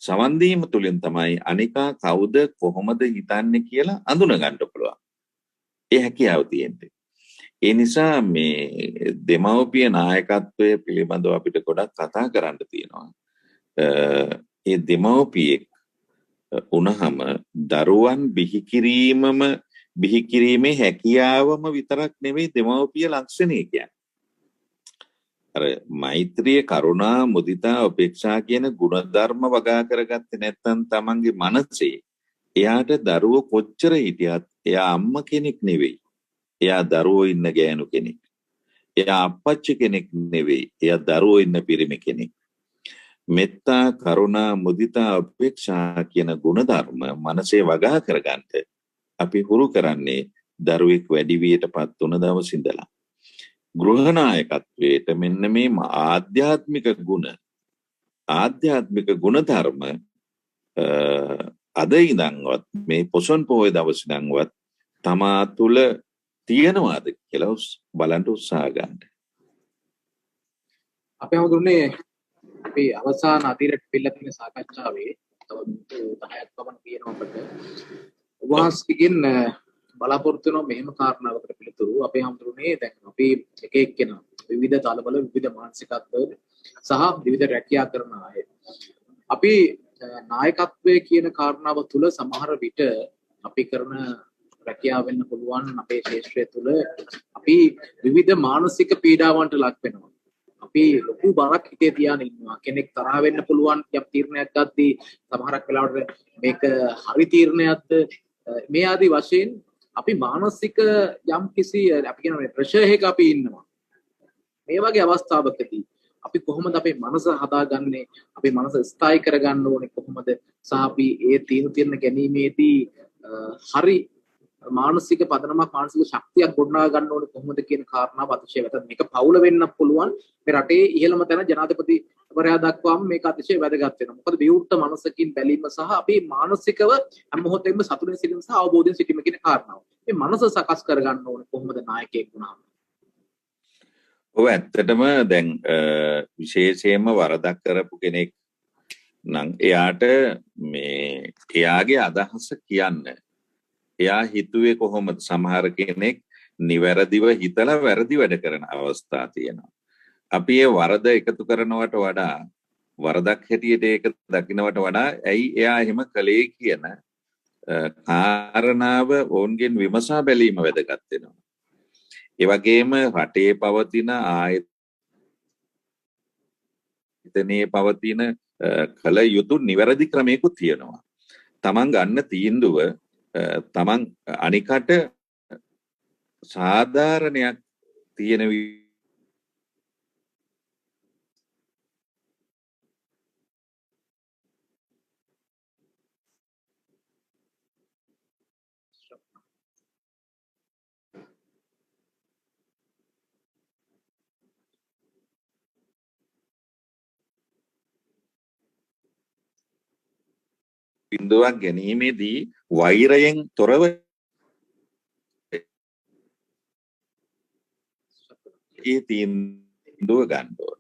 සවන් දීම තුළින් තමයි අනිකා කවුද කොහොමද හිතන්නේ කියලා අඳුන ගන්න පුළුවන්. ඒ හැකියාව තියෙන්නේ. ඒ නිසා මේ දෙමව්පිය නායකත්වයේ පිළිබඳව අපිට ගොඩක් කතා කරන්න තියෙනවා. ඒ දෙමව්පියෙක් උනහම දරුවන් බිහි කිරීමේ හැකියාවම විතරක් නෙවෙයි දෙමව්පිය ලක්ෂණය කියන්නේ. අර මෛත්‍රිය, කරුණා, මුදිතා, උපේක්ෂා කියන ගුණධර්ම වගා කරගත්තේ නැත්නම් තමන්ගේ මනසේ එයාට දරුවෝ කොච්චර හිටියත් එයා අම්මා කෙනෙක් නෙවෙයි. එයා දරුවෝ ඉන්න ගෑනු කෙනෙක්. එයා අප්පච්චි කෙනෙක් නෙවෙයි. එයා දරුවෝ ඉන්න පිරිමි කෙනෙක්. මෙත්තා, කරුණා, මුදිතා, උපේක්ෂා කියන ගුණධර්ම මනසේ වගා කරගන්න අපි හුරු කරන්නේ දරුවෙක් වැඩි වියටපත් වුණ දවසේ ඉඳලා. ගෘහනායකත්වයට මෙන්න මේ ආධ්‍යාත්මික ගුණධර්ම අද ඉඳන්වත් මේ පොසොන් පොහොය දවසේ ඉඳන්වත් තමා තුළ තියෙනවාද කියලා බලන්න උත්සාහ ගන්න. අපේ හඳුන්නේ අපි අවසාන අදිරට පිළිලා තියෙන සාකච්ඡාවේ තව 10ක් පමණ තියෙනවා අපිට. වහන්සේගෙන් බලාපොරොත්තු වෙනවා මෙහෙම කාරණාවකට පිළිතුරු. අපේ හඳුන්නේ දැන් අපි එක එක්කෙනා විවිධ තලවල විවිධ මානසිකත්වවල සහ විවිධ රැකියා කරන අය. අපි නායකත්වයේ කියන කාරණාව තුළ සමහර විට අපි කරන රැකියාව වෙන්න පුළුවන් අපේ ශාස්ත්‍රය තුළ අපි විවිධ මානසික පීඩාවන්ට ලක් වෙනවා. අපි ලොකු බරක් හිතේ තියාගෙන ඉන්නවා. කෙනෙක් තරහ වෙන්න පුළුවන් යම් තීරණයක් ගත්තී සමහරක් වෙලාවට මේක හරි තීරණයක්ද මේ ආදී වශයෙන් අපි මානසික යම් කිසි අපි කියන ප්‍රෙෂර් එකක අපි ඉන්නවා. මේ වගේ අවස්ථාවකදී අපි කොහොමද අපේ මනස හදාගන්නේ? අපේ මනස ස්ථායි කරගන්න ඕනේ කොහොමද? සහ අපි ඒ තීරණ ගැනීමේදී හරි මානසික පදනමක් මානසික ශක්තියක් ගොඩනගා ගන්න ඕනේ කොහොමද කියන කාරණාව අතිශය වැදගත්. මේක පවුල වෙන්න පුළුවන්. මේ රටේ ඉහළම තැන ජනාධිපතිවරයා දක්වාම මේක අතිශය වැදගත් වෙනවා. මොකද විවෘත මනසකින් බැලීම සහ අපි මානසිකව හැම මොහොතෙම සතුටින් සිටීම සහ අවබෝධයෙන් සිටීම කියන කාරණාව. මේ මනස සකස් කරගන්න ඕනේ කොහොමද නායකයෙක් වුණාම. ඔව් ඇත්තටම දැන් විශේෂයෙන්ම වරදක් කරපු කෙනෙක් නම් එයාට මේ එයාගේ අදහස කියන්න. එයා හිතුවේ කොහොමද? සමහර කෙනෙක් නිවැරදිව හිතලා වැරදි වැඩ කරන අවස්ථා තියෙනවා. අපි ඒ වරද එකතු කරනවට වඩා වරදක් හැටියට ඒක දකින්නවට වඩා ඇයි එයා එහෙම කළේ කියන කාරණාව ඔවුන්ගෙන් විමසා බැලීම වැදගත් වෙනවා. ඒ වගේම රටේ පවතින ආයතනයේ පවතින කල යුතු නිවැරදි ක්‍රමයකුත් තියෙනවා. තමන් ගන්න තීන්දුව තමන් අනිකට සාධාරණයක් තියෙන බිඳුවක් ගැනීමේදී වෛරයෙන් තොරව ඒ තීන්දුව ගන්න ඕන.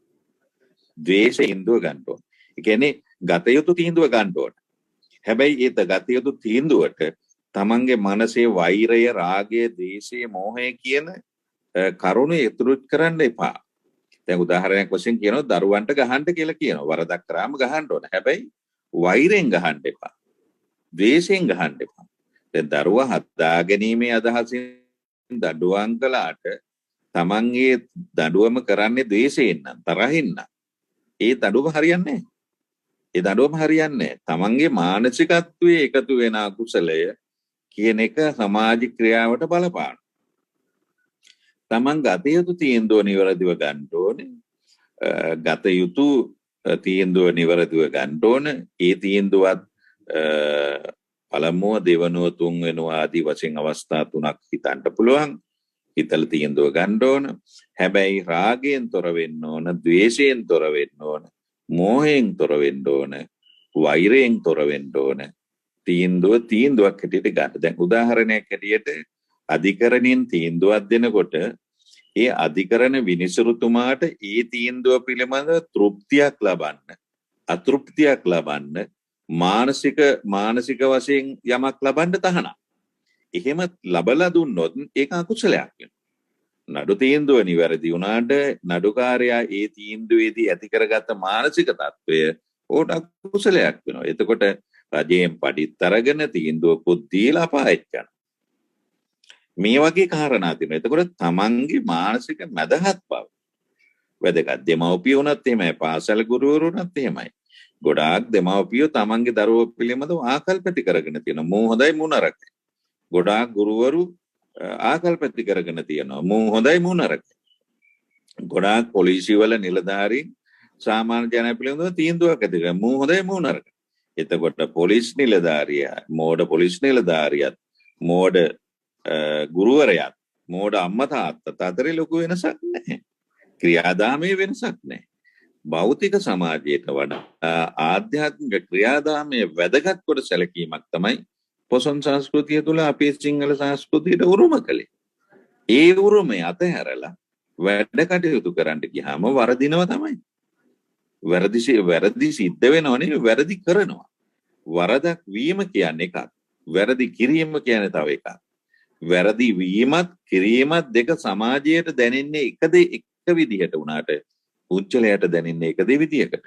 ද්වේෂයෙන් තීන්දුව ගන්න ඕන. ඒ කියන්නේ ගත යුතු තීන්දුව ගන්න ඕන. හැබැයි ඒ ගත යුතු තීන්දුවට තමන්ගේ මනසේ වෛරය, රාගය, ද්වේෂය, මෝහය කියන කරුණු ඉතුරු කරන්න එපා. දැන් උදාහරණයක් වශයෙන් කියනවා දරුවන්ට ගහන්න කියලා කියනවා. වරදක් කරාම ගහන්න ඕන. හැබැයි වෛරයෙන් ගහන්න එපා. ද්වේෂයෙන් ගහන්න එපා. දැන් දරුවා හදා ගැනීමේ අදහසින් දඩුවම් කළාට තමන්ගේ දඩුවම කරන්නේ ද්වේෂයෙන් නම් තරහින් නම් ඒ දඩුවම හරියන්නේ නැහැ. ඒ දඩුවම හරියන්නේ නැහැ. තමන්ගේ මානසිකත්වයේ එකතු වෙන අකුසලය කියන එක සමාජ ක්‍රියාවට බලපාන. තමන් ගත යුතු තීන්දුව නිවැරදිව ගන්න ඕනේ. ගත යුතු තීන්දුව නිවැරදිව ගන්න ඕන. ඒ තීන්දුවත් පළමුව දෙවනුව තුන්වෙනුව ආදී වශයෙන් අවස්ථා තුනක් හිතන්න පුළුවන්. හිතලා තීන්දුව ගන්න ඕන. හැබැයි රාගයෙන් තොර වෙන්න ඕන, ද්වේෂයෙන් තොර වෙන්න ඕන, මෝහයෙන් තොර වෙන්න ඕන, වෛරයෙන් තොර වෙන්න ඕන. තීන්දුවක් හැටියට ගන්න. දැන් උදාහරණයක් හැටියට අධිකරණයෙන් තීන්දුවක් දෙනකොට ඒ අධිකරණ විනිසුරුතුමාට ඒ තීන්දුව පිළිබඳව තෘප්තියක් ලබන්න, අතෘප්තියක් ලබන්න, මානසික වශයෙන් යමක් ලබන්න තහනම්. එහෙම ලබලා දුන්නොත් ඒක අකුසලයක් වෙනවා. නඩු තීන්දුව නිවැරදි වුණාට නඩුකාරයා ඒ තීන්දුවේදී ඇති කරගත්ත මානසික තත්ත්වය ඕට අකුසලයක් වෙනවා. එතකොට රජයෙන් පඩිත් අරගෙන තීන්දුවකුත් දීලා අපායට යනවා. මේ වගේ කාරණා තියෙනවා. එතකොට තමන්ගේ මානසික මැදහත් බව වැදගත්. දෙමව්පිය වුණත් එහෙමයි, පාසල් ගුරුවරු වුණත් එහෙමයි. ගොඩාක් දෙමව්පියෝ තමන්ගේ දරුවෝ පිළිබඳව ආකල්ප ඇති කරගෙන තියෙනවා. මූ හොඳයි මූ නරකයි. ගොඩාක් ගුරුවරු ආකල්ප ඇති කරගෙන තියෙනවා. මූ හොඳයි මූ නරකයි. ගොඩාක් පොලිසිය වල නිලධාරීන් සාමාන්‍ය ජනයා පිළිබඳව තීන්දුවක් ඇති කරනවා. මූ හොඳයි මූ නරකයි. එතකොට පොලිස් නිලධාරියා, මෝඩ පොලිස් නිලධාරියත්, මෝඩ ගුරුවරයාත්, මෝඩ අම්මා තාත්තත් අතරේ ලොකු වෙනසක් නැහැ. ක්‍රියාදාමයේ වෙනසක් නැහැ. භෞතික සමාජයට වඩා ආධ්‍යාත්මික ක්‍රියාදාමයේ වැදගත් කොට සැලකීමක් තමයි පොසොන් සංස්කෘතිය තුළ අපේ සිංහල සංස්කෘතියට උරුම කළේ. ඒ උරුමය අතහැරලා වැඩ කටයුතු කරන්න ගියාම වරදිනව තමයි. වැරදි සිද්ධ වෙනව නෙවෙයි, වැරදි කරනවා. වරදක් වීම කියන්නේ එකක්, වැරදි කිරීම කියන්නේ තව එකක්. වැරදි වීමත් කිරීමත් දෙක සමාජයට දැනෙන්නේ එක විදිහට වුණාට පුච්චලයට දැනෙන්නේ එක විදිහකට.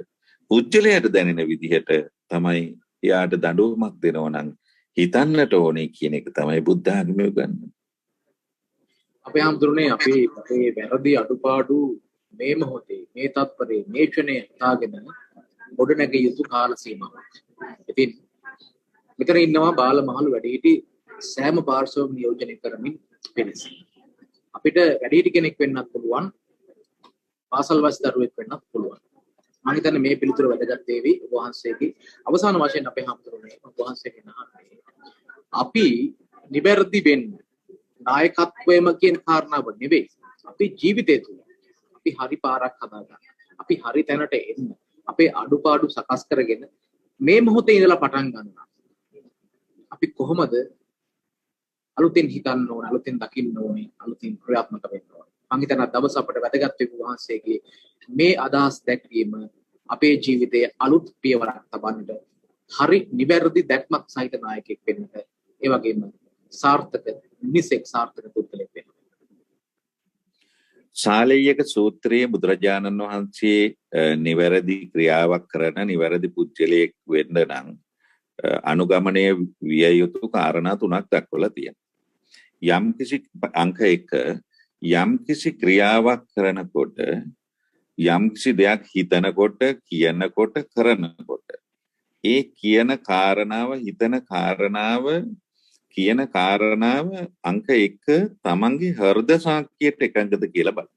පුච්චලයට දැනෙන විදිහට තමයි එයාට දඬුවමක් දෙනවා නම් හිතන්නට ඕනේ කියන එක තමයි බුද්ධ ආගමේ උගන්වන්නේ. අපේ හඳුරන්නේ අපේ වැරදි අඩුපාඩු මේ මොහොතේ, මේ තත්පරේ, මේ ක්ෂණේ හිතාගෙන ගොඩ නැගිය යුතු කාල සීමාවක්. ඉතින් මෙතන ඉන්නවා බාල මහලු වැඩිහිටි සෑම පාර්ශවම නියෝජනය කරමින් පිළිස. අපිට වැඩිහිටි කෙනෙක් වෙන්නත් පුළුවන්, පාසල් වස් දරුවෙක් වෙන්නත් පුළුවන්. මම හිතන්නේ මේ පිළිතුර වැදගත් වේවි ඔබ වහන්සේගේ. අවසාන වශයෙන් අපේ හඳුරන්නේ ඔබ වහන්සේගෙන් අහන්නේ, අපි නිවැරදි වෙන්න නායකත්වයම කියන කාරණාව නෙවෙයි, අපි ජීවිතය තුළ අපි හරි පාරක් හදාගන්න, අපි හරි තැනට එන්න, අපේ අඩුපාඩු සකස් කරගෙන මේ මොහොතේ ඉඳලා පටන් ගන්නවා. අපි කොහොමද අලුතෙන් හිතන්න ඕන, අලුතෙන් දකින්න ඕනේ, අලුතෙන් ක්‍රියාත්මක වෙන්න ඕනේ. මම හිතනවා දවස අපට වැදගත් වෙපු වහන්සේගේ මේ අදහස් දැක්වීම අපේ ජීවිතයේ අලුත් පියවරක් තබන්නට, හරි නිවැරදි දැක්මක් සහිත නායකයෙක් වෙන්නට, ඒ වගේම සාර්ථක නිසෙක් සාර්ථක පුද්ගලෙක් වෙන්න. ශාලේයක සූත්‍රයේ බුදුරජාණන් වහන්සේ නිවැරදි ක්‍රියාවක් කරන නිවැරදි පුද්ගලයෙක් වෙන්න නම් අනුගමනය විය යුතු කාරණා තුනක් දක්වලා තියෙනවා. යම්කිසි අංක 1, යම්කිසි ක්‍රියාවක් කරනකොට, යම්කිසි දෙයක් හිතනකොට, කියනකොට, කරනකොට ඒ කියන කාරණාව, හිතන කාරණාව, කියන කාරණාව අංක 1 තමන්ගේ හෘද සාක්කියට එකඟද කියලා බලන්න.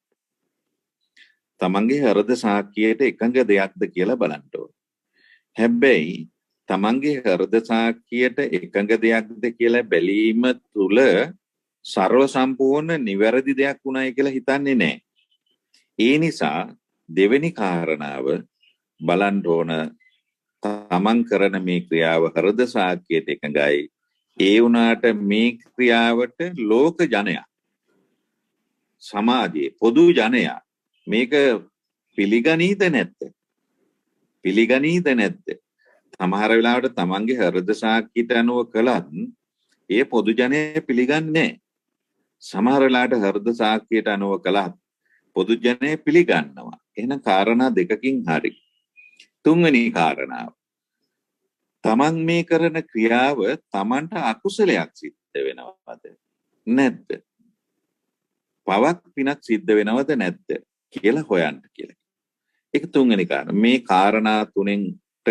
තමන්ගේ හෘද සාක්කියට එකඟ දෙයක්ද කියලා බලන්න ඕන. හැබැයි තමන්ගේ හෘද සාක්කියට එකඟ දෙයක්ද කියලා බැලීම තුල ਸਰව සම්පූර්ණ නිවැරදි දෙයක් වුණයි කියලා හිතන්නේ නැහැ. ඒ නිසා දෙවෙනි කාරණාව බලන්න ඕන, තමන් කරන මේ ක්‍රියාව හෘද සාක්කියට එකඟයි. ඒ වුණාට මේ ක්‍රියාවට ලෝක ජනයා, සමාජයේ පොදු ජනයා මේක පිළිගනීද නැද්ද? පිළිගනීද නැද්ද? සමහර වෙලාවට තමන්ගේ හෘද සාක්කියට අනුව කළත් ඒ පොදු ජනය පිළිගන්නේ නැහැ. සමහර වෙලාවට හෘද සාක්කියට අනුව කළත් පොදු ජනය පිළිගන්නවා. එහෙනම් කාරණා දෙකකින් හරි. තුන්වෙනි කාරණාව, තමන් මේ කරන ක්‍රියාව තමන්ට අකුසලයක් සිද්ධ වෙනවද නැද්ද? පවක් පිනක් සිද්ධ වෙනවද නැද්ද කියලා හොයන්න කියලා. ඒක තුන්වෙනි කාරණා. මේ කාරණා තුනෙන්ට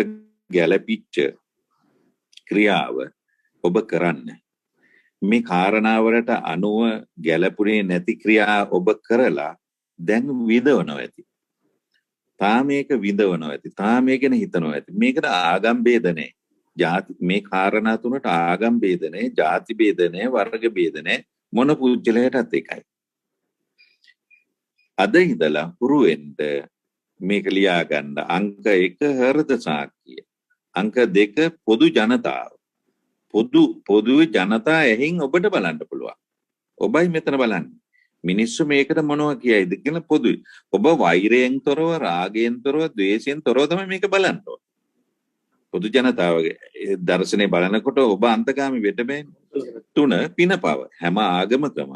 ගැළපිච්ච ක්‍රියාව ඔබ කරන්න. මේ කාරණාවලට අනුව ගැළපුණේ නැති ක්‍රියා ඔබ කරලා දැන් විඳවනවා ඇති. තාම මේක විඳවනවා ඇති. තාම මේක ගැන හිතනවා ඇති. මේකට ආගම් ભેද නැහැ. ජාති මේ කාරණා තුනට ආගම් ભેදනේ, ಜಾති ભેදනේ, වර්ග ભેදනේ මොන පුජ්‍යලයටත් එකයි. අද ඉඳලා හුරු වෙන්න මේක ලියා ගන්න. අංක 1 හෘද සාක්කිය. අංක 2 පොදු ජනතාව. පොදු ජනතා ඇහින් ඔබට බලන්න පුළුවන්. ඔබයි මෙතන බලන්නේ. මිනිස්සු මේකට මොනවා කියයිද කියලා පොදුයි. ඔබ වෛරයෙන් තොරව, රාගයෙන් තොරව, ද්වේෂයෙන් තොරව තමයි මේක බලන්න ඕනේ. පොදු ජනතාවගේ දර්ශනේ බලනකොට ඔබ අන්තගාමී වෙට බෑනේ. 3 පිනපව. හැම ආගමකම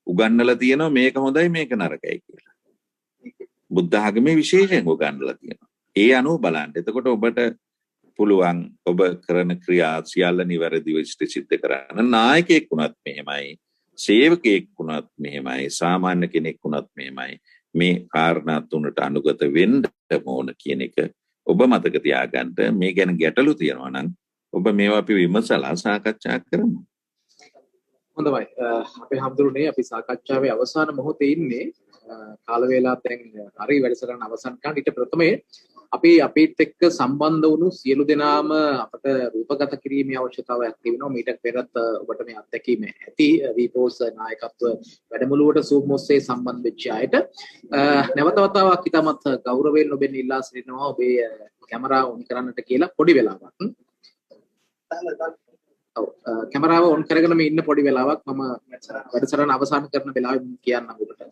උගන්වලා තියෙනවා මේක හොඳයි මේක නරකයි කියලා. බුද්ධ ආගමේ විශේෂයෙන් උගන්වලා තියෙනවා. ඒ අනුව බලන්න. එතකොට ඔබට පුළුවන් ඔබ කරන ක්‍රියා සියල්ල නිවැරදිව සිද්ධ කරන්න. නායකයෙක් වුණත් මෙහෙමයි, සේවකයෙක් වුණත් මෙහෙමයි, සාමාන්‍ය කෙනෙක් වුණත් මෙහෙමයි. මේ කාරණා තුනට අනුගත වෙන්න ඕන කියන එක ඔබ මතක තියාගන්න. මේ ගැන ගැටලු තියෙනවා නම් ඔබ මේවා අපි විමසලා සාකච්ඡා කරමු. හොඳයි. අපේ හැමදෙරුනේ අපි සාකච්ඡාවේ අවසාන මොහොතේ ඉන්නේ. කාල වේලාව දැන් හරි වැඩසටහන අවසන් කරන්න. ඊට ප්‍රථමයේ අපි අපිත් එක්ක සම්බන්ධ වුණු සියලු දෙනාම අපට රූපගත කිරීමේ අවශ්‍යතාවයක් තිබෙනවා. මීට පෙරත් ඔබට මේ අත්දැකීම ඇති වීපෝස් නායකත්ව වැඩමුළුවට Zoom ඔස්සේ සම්බන්ධ වෙච්ච අයට නැවත වතාවක් ඉතාමත් ගෞරවයෙන් ඔබෙන් ඉල්ලා සිටිනවා ඔබේ කැමරාව ඔන් කරන්නට කියලා පොඩි වෙලාවක්. කැමරාව ඔන් කරගෙන මේ ඉන්න පොඩි වෙලාවක් මම වැඩසටහන අවසන් කරන වෙලාවෙ කියන්නම් ඔබට.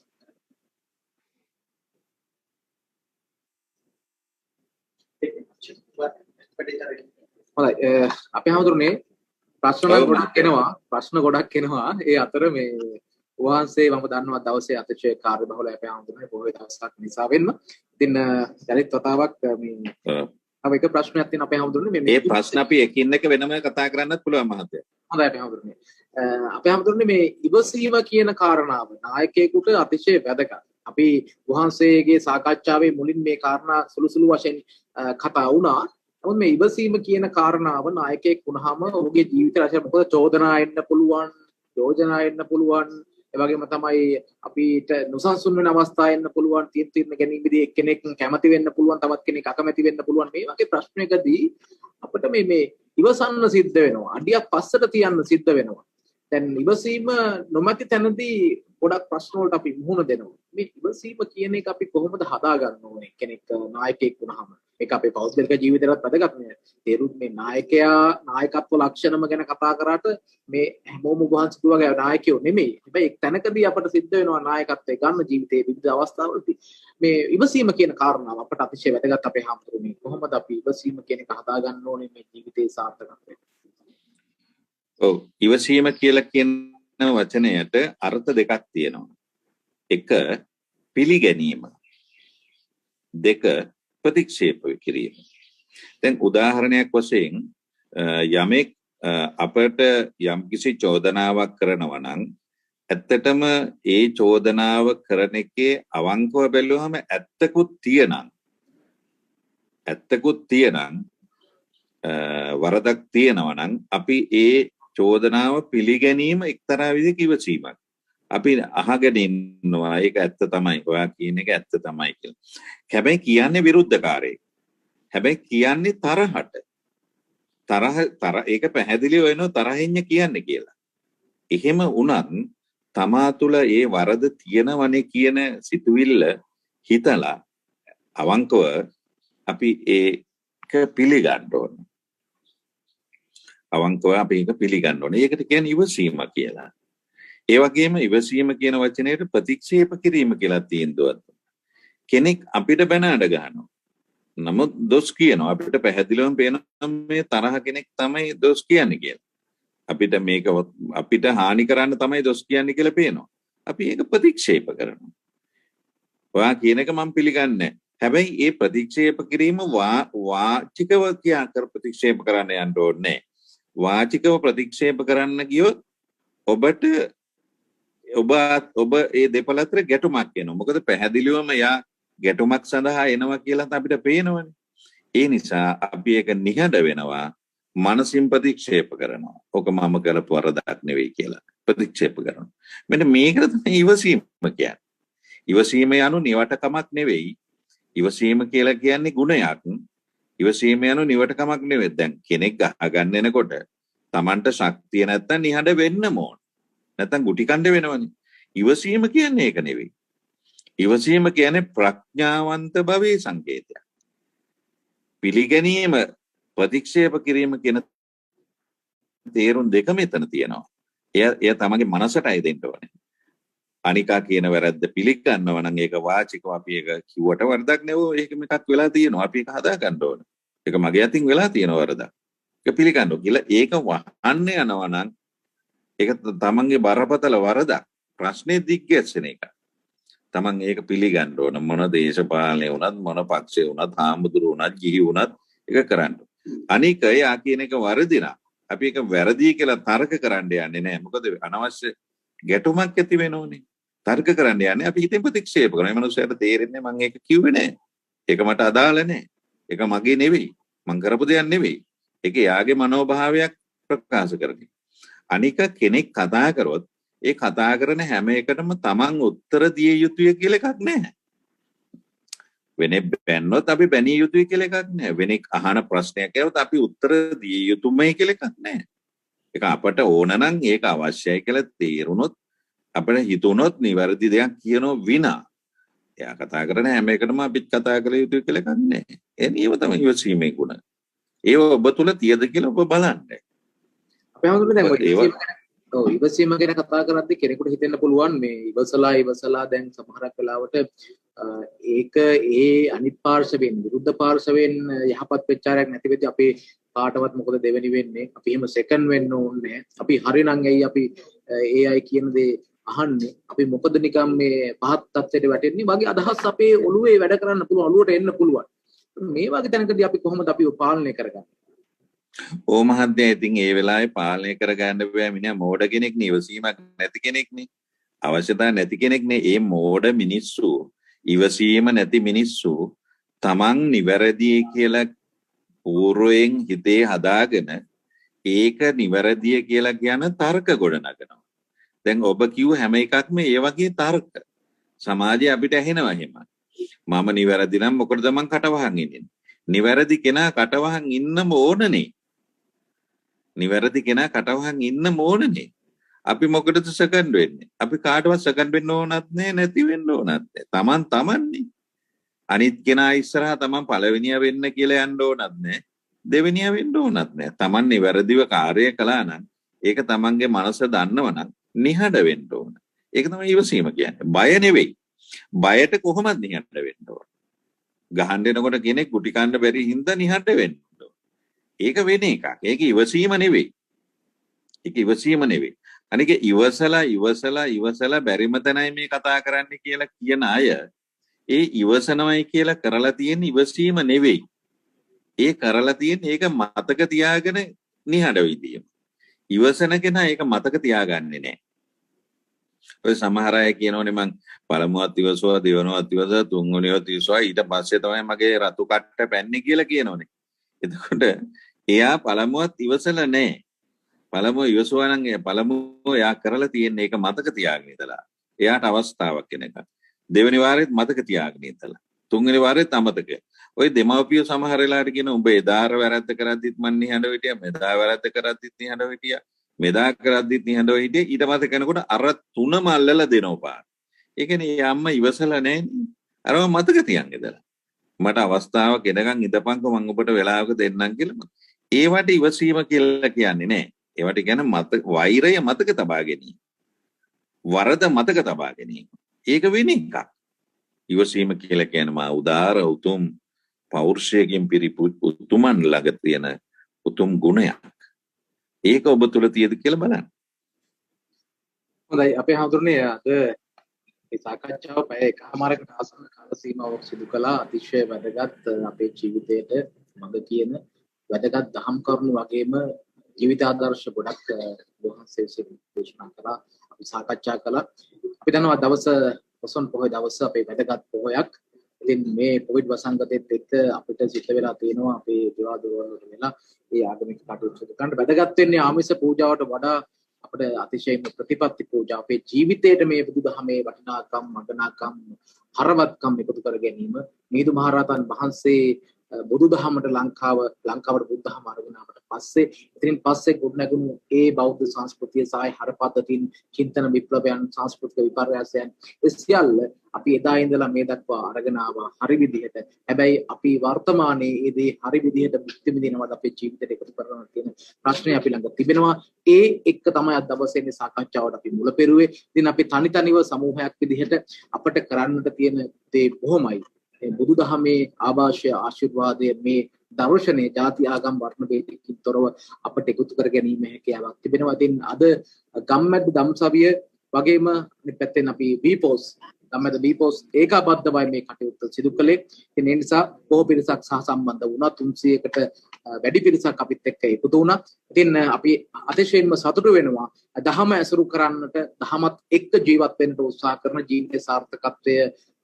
හොඳයි. අපේ හැමදෙරුනේ ප්‍රශ්න ගොඩක් එනවා. ඒ අතර මේ වහන්සේ මම දන්නවා දවසේ අතිශය කාර්යබහුල අපේ හැමදෙරුනේ බොහෝ දවසක් නිසා වෙන්න. ඉතින් යලිත් වතාවක් මේ තව එක ප්‍රශ්නයක් තියෙන අපේ හැමදෙරුනේ මේ ප්‍රශ්න අපි එකින් එක වෙනම කතා කරන්නත් පුළුවන් මහත්තයා. හොඳයි අපේ හැමදෙරුනේ. අපේ හැමදෙරුනේ මේ ඉවසීම කියන කාරණාව නායකයෙකුට අතිශය වැදගත්. අපි වහන්සේගේ සාකච්ඡාවේ මුලින් මේ කාරණා සුළු වශයෙන් කතා වුණා. නමුත් මේ ඉවසීම කියන කාරණාව නායකයෙක් වුණාම ඔහුගේ ජීවිත රටාව මොකද චෝදනා එන්න පුළුවන්, යෝජනා එන්න පුළුවන්, ඒ වගේම තමයි අපිට නොසන්සුන් වෙන අවස්ථා එන්න පුළුවන්, තීන්දුව ගැනීමේදී එක්කෙනෙක් කැමති වෙන්න පුළුවන්, තවත් කෙනෙක් අකමැති වෙන්න පුළුවන්. මේ වගේ ප්‍රශ්නයකදී අපිට මේ ඉවසන්න සිද්ධ වෙනවා. අඩියක් පස්සට තියන්න සිද්ධ වෙනවා. දැන් ඉවසීම නොමැති තැනදී ගොඩක් ප්‍රශ්න වලට අපි මුහුණ දෙනවා. මේ ඉවසීම කියන එක අපි කොහොමද හදා ගන්න ඕනේ කෙනෙක් නායකයෙක් වුණාම? මේක අපේ පෞද්ගලික ජීවිතේටත් වැදගත් නේ. තේරුම් මේ නායකත්ව ලක්ෂණම ගැන කතා කරාට මේ හැමෝම වහන්සේ වගේ නායකයෝ නෙමෙයි. හැබැයි එක් තැනකදී අපට සිද්ධ වෙනවා නායකත්වයේ ගන්න ජීවිතයේ විවිධ අවස්ථාවලදී. මේ ඉවසීම කියන කාරණාව අපට අතිශය වැදගත් අපේ හැමෝටම. කොහොමද අපි ඉවසීම කියන එක හදා ගන්න ඕනේ මේ ජීවිතේ සාර්ථකත්වයට? ඔව්, ඉවසීම කියලා කියන වචනයට අර්ථ දෙකක් තියෙනවා. එක පිළිගැනීම, දෙක ප්‍රතික්ෂේප කිරීම. දැන් උදාහරණයක් වශයෙන් යමෙක් අපට යම්කිසි චෝදනාවක් කරනවා නම් ඇත්තටම ඒ චෝදනාව කරන එකේ අවංකව බැලුවම ඇත්තකුත් තියෙනම් වරදක් තියෙනවා නම් අපි ඒ චෝදනාව පිළිගැනීම එක්තරා විදිහක ඉවසීමක්. අපි අහගෙන ඉන්නවා ඒක ඇත්ත තමයි, ඔයා කියන එක ඇත්ත තමයි කියලා. හැබැයි කියන්නේ විරුද්ධකාරයෙක්. හැබැයි කියන්නේ තරහට. ඒක පැහැදිලිව වෙනවා තරහින්ය කියන්නේ කියලා. එහෙම වුණත් තමා තුළ ඒ වරද තියෙනවනේ කියන සිතුවිල්ල හිතලා අවංකව අපි ඒක පිළිගන්න ඕනේ. අවංකව අපි ඒක පිළිගන්න ඕනේ. ඒකට කියන්නේ ඉවසීම කියලා. ඒ වගේම ඉවසීම කියන වචනයට ප්‍රතික්ෂේප කිරීම කියලා තියෙනවා. කෙනෙක් අපිට බැන අඬ ගන්නවා. නමුත් දොස් කියනවා. අපිට පැහැදිලිවම පේනවා මේ තරහ කෙනෙක් තමයි දොස් කියන්නේ කියලා. අපිට හානි කරන්න තමයි දොස් කියන්නේ කියලා පේනවා. අපි ඒක ප්‍රතික්ෂේප කරනවා. ඔයා කියන එක මම පිළිගන්නේ නැහැ. හැබැයි ඒ ප්‍රතික්ෂේප කිරීම වාචිකව ප්‍රතික්ෂේප කරන්න යන්න ඕනේ. වාචිකව ප්‍රතික්ෂේප කරන්න ගියොත් ඔබ ඒ දෙපළ අතර ගැටුමක් එනවා. මොකද පැහැදිලිවම යා ගැටුමක් සඳහා එනවා කියලා අපිට පේනවනේ. ඒ නිසා අපි ඒක නිහඬ වෙනවා, මනසින් ප්‍රතික්ෂේප කරනවා. ඔක මම කරපු වරදක් නෙවෙයි කියලා ප්‍රතික්ෂේප කරනවා. මෙන්න මේකට තමයි ඉවසීම කියන්නේ. ඉවසීම යනු නිවටකමක් නෙවෙයි. ඉවසීම කියලා කියන්නේ ගුණයක්. ඉවසීම යනු නිවටකමක් නෙවෙයි. දැන් කෙනෙක් ගහගන්න එනකොට Tamanට ශක්තිය නැත්තම් නිහඬ වෙන්න ඕන. නැත්තම් ගුටි කණ්ඩ වෙනවනේ. ඉවසීම කියන්නේ ඒක නෙවෙයි. ඉවසීම කියන්නේ ප්‍රඥාවන්ත භවයේ සංකේතයක්. පිළිගැනීම ප්‍රතික්ෂේප කිරීම කියන තේරුම් දෙක මෙතන තියෙනවා. එය තමගේ මනසටයි දෙන්න ඕනේ. අනිකා කියන වැරද්ද පිළිගන්නව නම් ඒක වාචිකව අපි ඒක කිව්වට වරදක් නෙවෙයි. ඒක එකක් වෙලා තියෙනවා. අපි ඒක හදා ගන්න ඕන. ඒක මගේ අතින් වෙලා තියෙන වරදක්. ඒක පිළිගන්න කියලා ඒක වහන්න යනවා නම් ඒක තමන්ගේ බරපතල වරදක්. ප්‍රශ්නේ දිග්ගැස්සෙන එක. තමන් ඒක පිළිගන්න ඕන. මොන දේශපාලනේ වුණත් මොන පක්ෂේ වුණත් හාමුදුරු වුණත් ගිහි වුණත් ඒක කරන්න. අනික යා කියන එක වරදිනා. අපි ඒක වැරදි කියලා තර්ක කරන්න යන්නේ නැහැ. මොකද අනවශ්‍ය ගැටුමක් ඇති වෙනෝනේ. තර්ක කරන්න යන්නේ අපි හිතෙන් ප්‍රතික්ෂේප කරනවා. මේ මනුස්සයාට තේරෙන්නේ මම ඒක කිව්වේ නැහැ. ඒක මට අදාළ නැහැ. ඒක මගේ නෙවෙයි. මං කරපු දෙයක් නෙවෙයි. ඒක යාගේ මනෝභාවයක් ප්‍රකාශ කරන්නේ. අනික කෙනෙක් කතා කරොත් ඒ කතා කරන හැම එකටම තමන් උත්තර දිය යුතුය කියලා එකක් නැහැ. වෙනේ බැන්නොත් අපි බැනිය යුතුයි කියලා එකක් නැහැ. වෙනේ අහන ප්‍රශ්නයක් ඇහුවොත් අපි උත්තර දිය යුතුමයි කියලා එකක් නැහැ. ඒක අපට ඕන නම් ඒක අවශ්‍යයි කියලා තේරුනොත් අපිට හිතුනොත් නිවැරදි දෙයක් කියනෝ විනා එයා කතා කරන හැම එකටම අපිත් කතා කළ යුතුයි කියලා එකක් නැහැ. ඒ නියම තමයි ඉවසීමේ ගුණ. ඒව ඔබ තුල තියද කියලා ඔබ බලන්න. අපේ හඳුනන දැන් ඉවසීම ගැන කතා කරද්දී කෙනෙකුට හිතෙන්න පුළුවන් මේ ඉවසලා දැන් සමහරක් වෙලාවට ඒක ඒ අනිත් පාර්ශවයෙන් විරුද්ධ පාර්ශවයෙන් යහපත් ප්‍රචාරයක් නැති වෙද්දී අපේ කාටවත් මොකද දෙවෙනි වෙන්නේ අපි එහෙම සෙකන්ඩ් වෙන්න ඕනේ අපි හරිනම් ඇයි අපි ඒ අය කියන දේ අහන්නේ අපි මොකද නිකම් මේ පහත් තත්ත්වයට වැටෙන්නේ වගේ අදහස් අපේ ඔළුවේ වැඩ කරන්න පුළුවන් ඔළුවට එන්න පුළුවන් මේ වගේ තැනකදී අපි කොහොමද අපිව පාලනය කරගන්නේ ඕ මහත්තයා ඉතින් ඒ වෙලාවේ පාලනය කරගන්න බෑ මිනිහා මෝඩ කෙනෙක් නේ ඉවසීමක් නැති කෙනෙක් නේ අවශ්‍යතාව නැති කෙනෙක් නේ ඒ මෝඩ මිනිස්සු ඉවසීම නැති මිනිස්සු තමන් නිවැරදි කියලා පූර්වයෙන් හිතේ හදාගෙන ඒක නිවැරදි කියලා කියන තර්ක ගොඩනගනවා දැන් ඔබ කිව්ව හැම එකක්ම ඒ වගේ තර්ක සමාජයේ අපිට ඇහෙනවා එහෙම මම නිවැරදි නම් මොකටද මං කටවහන් ඉන්නේ නිවැරදි කෙනා කටවහන් ඉන්නම ඕනනේ නිවැරදි කෙනා කටවහන් ඉන්න ඕනනේ. අපි මොකටද සෙකන්ඩ් වෙන්නේ? අපි කාටවත් සෙකන්ඩ් වෙන්න ඕනත් නෑ නැති වෙන්න ඕනත් නෑ. Taman tamanනේ. අනිත් කෙනා ඉස්සරහා Taman පළවෙනියා වෙන්න කියලා යන්න ඕනත් නෑ. දෙවෙනියා වෙන්න ඕනත් නෑ. Taman නිවැරදිව කාර්යය කළා නම් ඒක Tamanගේ මනස දන්නව නම් නිහඬ වෙන්න ඕන. ඒක තමයි ඉවසීම කියන්නේ. බය නෙවෙයි. බයට කොහොමද නිහඬ වෙන්න ඕන? ගහන්න එනකොට කෙනෙක් කුටි කන්න බැරි හින්දා නිහඬ වෙන්න. ඒක වෙන එකක්. ඒක ඉවසීම නෙවෙයි. ඒක ඉවසීම නෙවෙයි. අනික ඉවසලා බැරිම තැනයි මේ කතා කරන්න කියලා කියන අය ඒ ඉවසනවයි කියලා කරලා තියෙන ඉවසීම නෙවෙයි. ඒ කරලා තියෙන ඒක මතක තියාගෙන නිහඬ විදියම. ඉවසන කෙනා ඒක මතක තියාගන්නේ නැහැ. ඔය සමහර අය කියනෝනේ මං පළමුවත් ඉවසුවා දෙවනුවත් ඉවසුවා තුන්වෙනිවත් ඉවසුවා ඊට පස්සේ තමයි මගේ රතු කට්ට පැන්නේ කියලා කියනෝනේ. එතකොට එයා පළමුවත් ඉවසලා නැහැ. පළමුව ඉවසුවා නම් පළමුව එයා කරලා තියෙන එක මතක තියාගෙන ඉඳලා. එයාට අවස්ථාවක් එනකම්. දෙවෙනි වාරෙත් මතක තියාගෙන ඉඳලා. තුන්වෙනි වාරෙත් අමතක. ඔය දෙමව්පියෝ සමහර වෙලාවට කියන උඹ එදාර වැරද්ද කරද්දිත් මන් නිහඬව හිටියා. මෙදා වැරද්ද කරද්දිත් නිහඬව හිටියා. මෙදා කරද්දිත් නිහඬව හිටියේ. ඊට පස්සේ කරනකොට අර තුනම අල්ලලා දෙනවා පාර. ඒ කියන්නේ අම්මා ඉවසලා නැහැ. අරව මතක තියන් ඉඳලා. මට අවස්ථාවක් එනකන් ඉඳපන්කෝ මම ඔබට වෙලාවක දෙන්නම් කියලා. ඒවට ඉවසීම කියලා කියන්නේ නෑ. ඒවට කියන්නේ වෛරය මතක තබා ගැනීම. වරද මතක තබා ගැනීම. ඒක වෙන එකක්. ඉවසීම කියලා කියන්නේ මා උදාර උතුම් පෞරුෂයකින් පිරිපු උතුමන් ළඟ තියෙන උතුම් ගුණයක්. ඒක ඔබ තුල තියෙද කියලා බලන්න. හොඳයි අපේ හඳුරන්නේ අද මේ සාකච්ඡාව පැය එකමාරකට ආසන්න කාල සීමාවක් සිදු කළා අතිශය වැදගත් අපේ ජීවිතයට මඟ කියන වැදගත් දහම් කරුණු වගේම ජීවිත ආදර්ශ ගොඩක් වහන්සේ විසින් දේශනා කළා අපි සාකච්ඡා කළා අපි දන්නවා දවස පොසොන් පොහොය දවස අපේ වැදගත් පොහොයක් ඉතින් මේ කොවිඩ් වසංගතයේත් එක්ක අපිට සිද්ධ වෙලා තියෙනවා අපේ දේවාල වලට වෙලා ඒ ආගමික කටයුතු සිදු කරන්න වැදගත් වෙන්නේ ආමිෂ පූජාවට වඩා අපිට අතිශයින්ම ප්‍රතිපත්ති පූජා අපේ ජීවිතයට මේ බුදුදහමේ වටිනාකම් මගනාකම් හරවත්කම් එකතු කර ගැනීම මිහිඳු මහරහතන් වහන්සේ බුදුදහමට ලංකාවට බුදුදහම අරගෙන ආවට පස්සේ ඉතින් පස්සේ ගොඩනැගුණු ඒ බෞද්ධ සංස්කෘතිය සහ හර පද්ධතින් චින්තන විප්ලවයන් සංස්කෘතික විපර්යාසයන් ඒ සියල්ල අපි එදා ඉඳලා මේ දක්වා අරගෙන ආවා හරි විදිහට. හැබැයි අපි වර්තමානයේ ඒ දේ හරි විදිහට මුක්ති විඳිනවද අපේ ජීවිතයට එකතු කරගෙන තියෙන ප්‍රශ්නේ අපි ළඟ තිබෙනවා. ඒ එක්ක තමයි අද දවසේ මේ සාකච්ඡාවට අපි මුල පෙරුවේ. ඉතින් අපි තනිව සමූහයක් විදිහට අපිට කරන්නට තියෙන දේ බොහොමයි. බුදුදහමේ ආభాෂය ආශිර්වාදයේ මේ දර්ශනයේ ಜಾති ආගම් වර්ණ ભેදකින් තොරව අපට එකතු කර ගැනීම හැකියාවක් තිබෙනවා. ඉතින් අද ගම්මැද්ද දම්සවිය වගේම මේ පැත්තෙන් අපි බීපෝස් ගම්මැද්ද බීපෝස් ඒකාබද්ධවයි මේ කටයුත්ත සිදු කළේ. ඉතින් ඒ නිසා බොහෝ පිරිසක් සහසම්බන්ධ වුණා. 300කට වැඩි පිරිසක් අපිත් එක්ක එකතු වුණා. ඉතින් අපි අතිශයින්ම සතුටු වෙනවා දහම ඇසුරු කරන්නට දහමත් එක්ක ජීවත් වෙන්න උත්සාහ කරන ජීවිතයේ සාර්ථකත්වය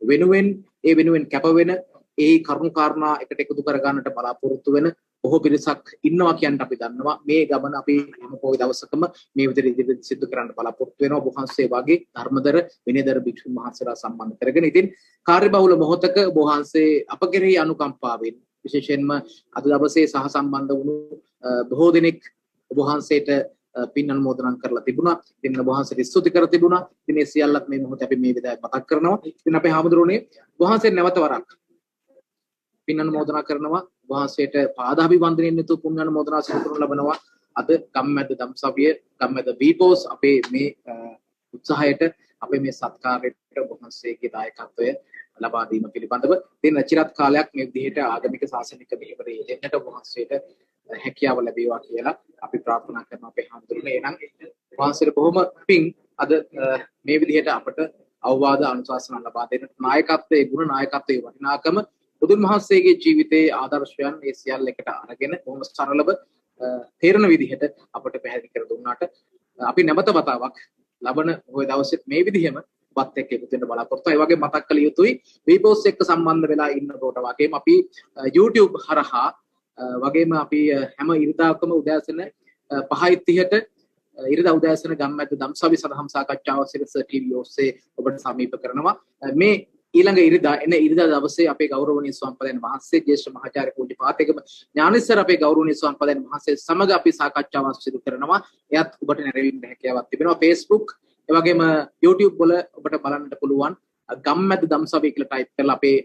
වෙනුවෙන් කැප වෙන ඒ කරුණු කාරණා එකට එකතු කර ගන්නට බලාපොරොත්තු වෙන බොහෝ පිරිසක් ඉන්නවා කියන්න අපි දන්නවා. මේ ගමන අපි හැම පොයි දවසකම මේ විදිහට ඉදිරියට සිදු කරන්න බලාපොරොත්තු වෙනවා. වහන්සේ වගේ ධර්මදර විනයදර භික්ෂුන් වහන්සේලා සම්බන්ධ කරගෙන ඉතින් කාර්යබහුල මොහොතක වහන්සේ අප කෙරෙහි අනුකම්පාවෙන් විශේෂයෙන්ම අද දවසේ සහ සම්බන්ධ වුණු බොහෝ දෙනෙක් වහන්සේට පින් අනුමෝදන් කරලා තිබුණා. ඉතින් වහන්සේට ස්තුති කර තිබුණා. ඉතින් මේ සියල්ලත් මේ මොහොතේ අපි මේ විදිහට මතක් කරනවා. ඉතින් අපේ හාමුදුරනේ වහන්සේ නැවත වරක් පින් අනුමෝදන් කරනවා. වහන්සේට පාදාභිවන්දනයෙන් යුතු පුණ්‍ය අනුමෝදනා සිදු කරනු ලබනවා. අද ගම්මැද්ද දම්සවිය ගම්මැද්ද බීපෝස් අපේ මේ උත්සාහයට අපේ මේ සත්කාරයට වහන්සේගේ දායකත්වය ලබා දීම පිළිබඳව ඉතින් චිරත් කාලයක් මේ විදිහට ආගමික ශාසනික මෙහෙවරේ යෙදෙන්නට වහන්සේට හැකියාව ලැබේවා කියලා අපි ප්‍රාර්ථනා කරනවා අපේ හාමුදුරනේ. එහෙනම් වහන්සේට බොහොම පිං අද මේ විදිහට අපට අවවාද අනුශාසනා ලබා දෙන්න නායකත්වයේ ගුණ නායකත්වයේ වටිනාකම බුදුන් වහන්සේගේ ජීවිතයේ ආදර්ශයන් මේ සියල්ල එකට අරගෙන බොහොම සරලව තේරෙන විදිහට අපට පැහැදිලි කර දුන්නාට අපි නැවත වතාවක් ලබන ওই දවසේ මේ විදිහම වත් එක්ක එකතු වෙන්න බලාපොරොත්තු වෙනවා. ඒ වගේ මතක් කළ යුතුයි වීපෝස් එක්ක සම්බන්ධ වෙලා ඉන්නකොට වගේම අපි YouTube හරහා වගේම අපි හැම ඉරිදාකම උදෑසන 5:30ට ඉරිදා උදෑසන ගම්මැද්ද දම්සවි සදහම් සාකච්ඡාව සිරස TV ඔස්සේ ඔබට සමීප කරනවා. මේ ඊළඟ ඉරිදා දවසේ අපේ ගෞරවනීය ස්වාමීන් වහන්සේ ජේෂ්ඨ මහාචාර්ය පූජ්‍යපාතේකම ඥානිස්සර අපේ ගෞරවනීය ස්වාමීන් වහන්සේ සමග අපි සාකච්ඡාවක් සිදු කරනවා. එයත් ඔබට නැරඹීම හැකියාවක් තිබෙනවා. Facebook ඒ වගේම YouTube වල ඔබට බලන්නට පුළුවන් ගම්මැද්ද දම්සවි කියලා ටයිප් කරලා අපේ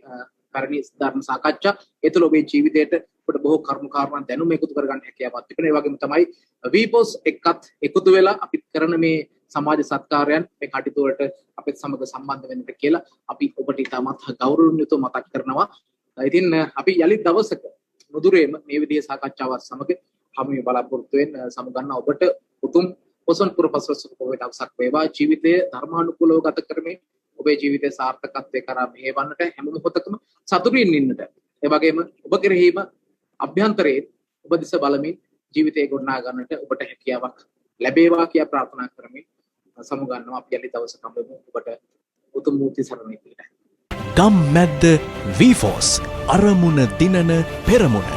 කරණීය ධර්ම සාකච්ඡා ඒ තුළ ඔබේ ජීවිතයට ඔබට බොහෝ කරුණු කාරණා දැනුම එකතු කරගන්න හැකියාවක් තිබෙනවා. ඒ වගේම තමයි වීපෝස් එක්කත් එකතු වෙලා අපි කරන මේ සමාජ සත්කාරයන් මේ කටයුතු වලට අපිත් සමග සම්බන්ධ වෙන්නට කියලා අපි ඔබට ඉතාමත් ගෞරවයෙන් යුතුව මතක් කරනවා. ඉතින් අපි යලිත් දවසක නුදුරේම මේ විදිහේ සාකච්ඡාවක් සමග හමු වෙ බලාපොරොත්තු වෙන සමගන්න ඔබට උතුම් පොසොන් පුර පසළොස්වක පොහොය දවසක් වේවා. ජීවිතයේ ධර්මානුකූලව ගත කරමින් ඔබේ ජීවිතයේ සාර්ථකත්වයේ කරා මෙහෙවන්නට හැම මොහොතකම සතුටින් ඉන්නට ඒ වගේම ඔබ කෙරෙහිම අභ්‍යන්තරයේ ඔබ දිස බලමින් ජීවිතය ගොඩනගා ගන්නට ඔබට හැකියාවක් ලැබේවා කියලා ප්‍රාර්ථනා කරමින් සමුගන්නවා. අපි යලි දවසක හම්බෙමු. ඔබට උතුම් මුක්ති සරණයි කියලා. ගම්මැද්ද වීෆෝස් අරමුණ දිනන පෙරමුණ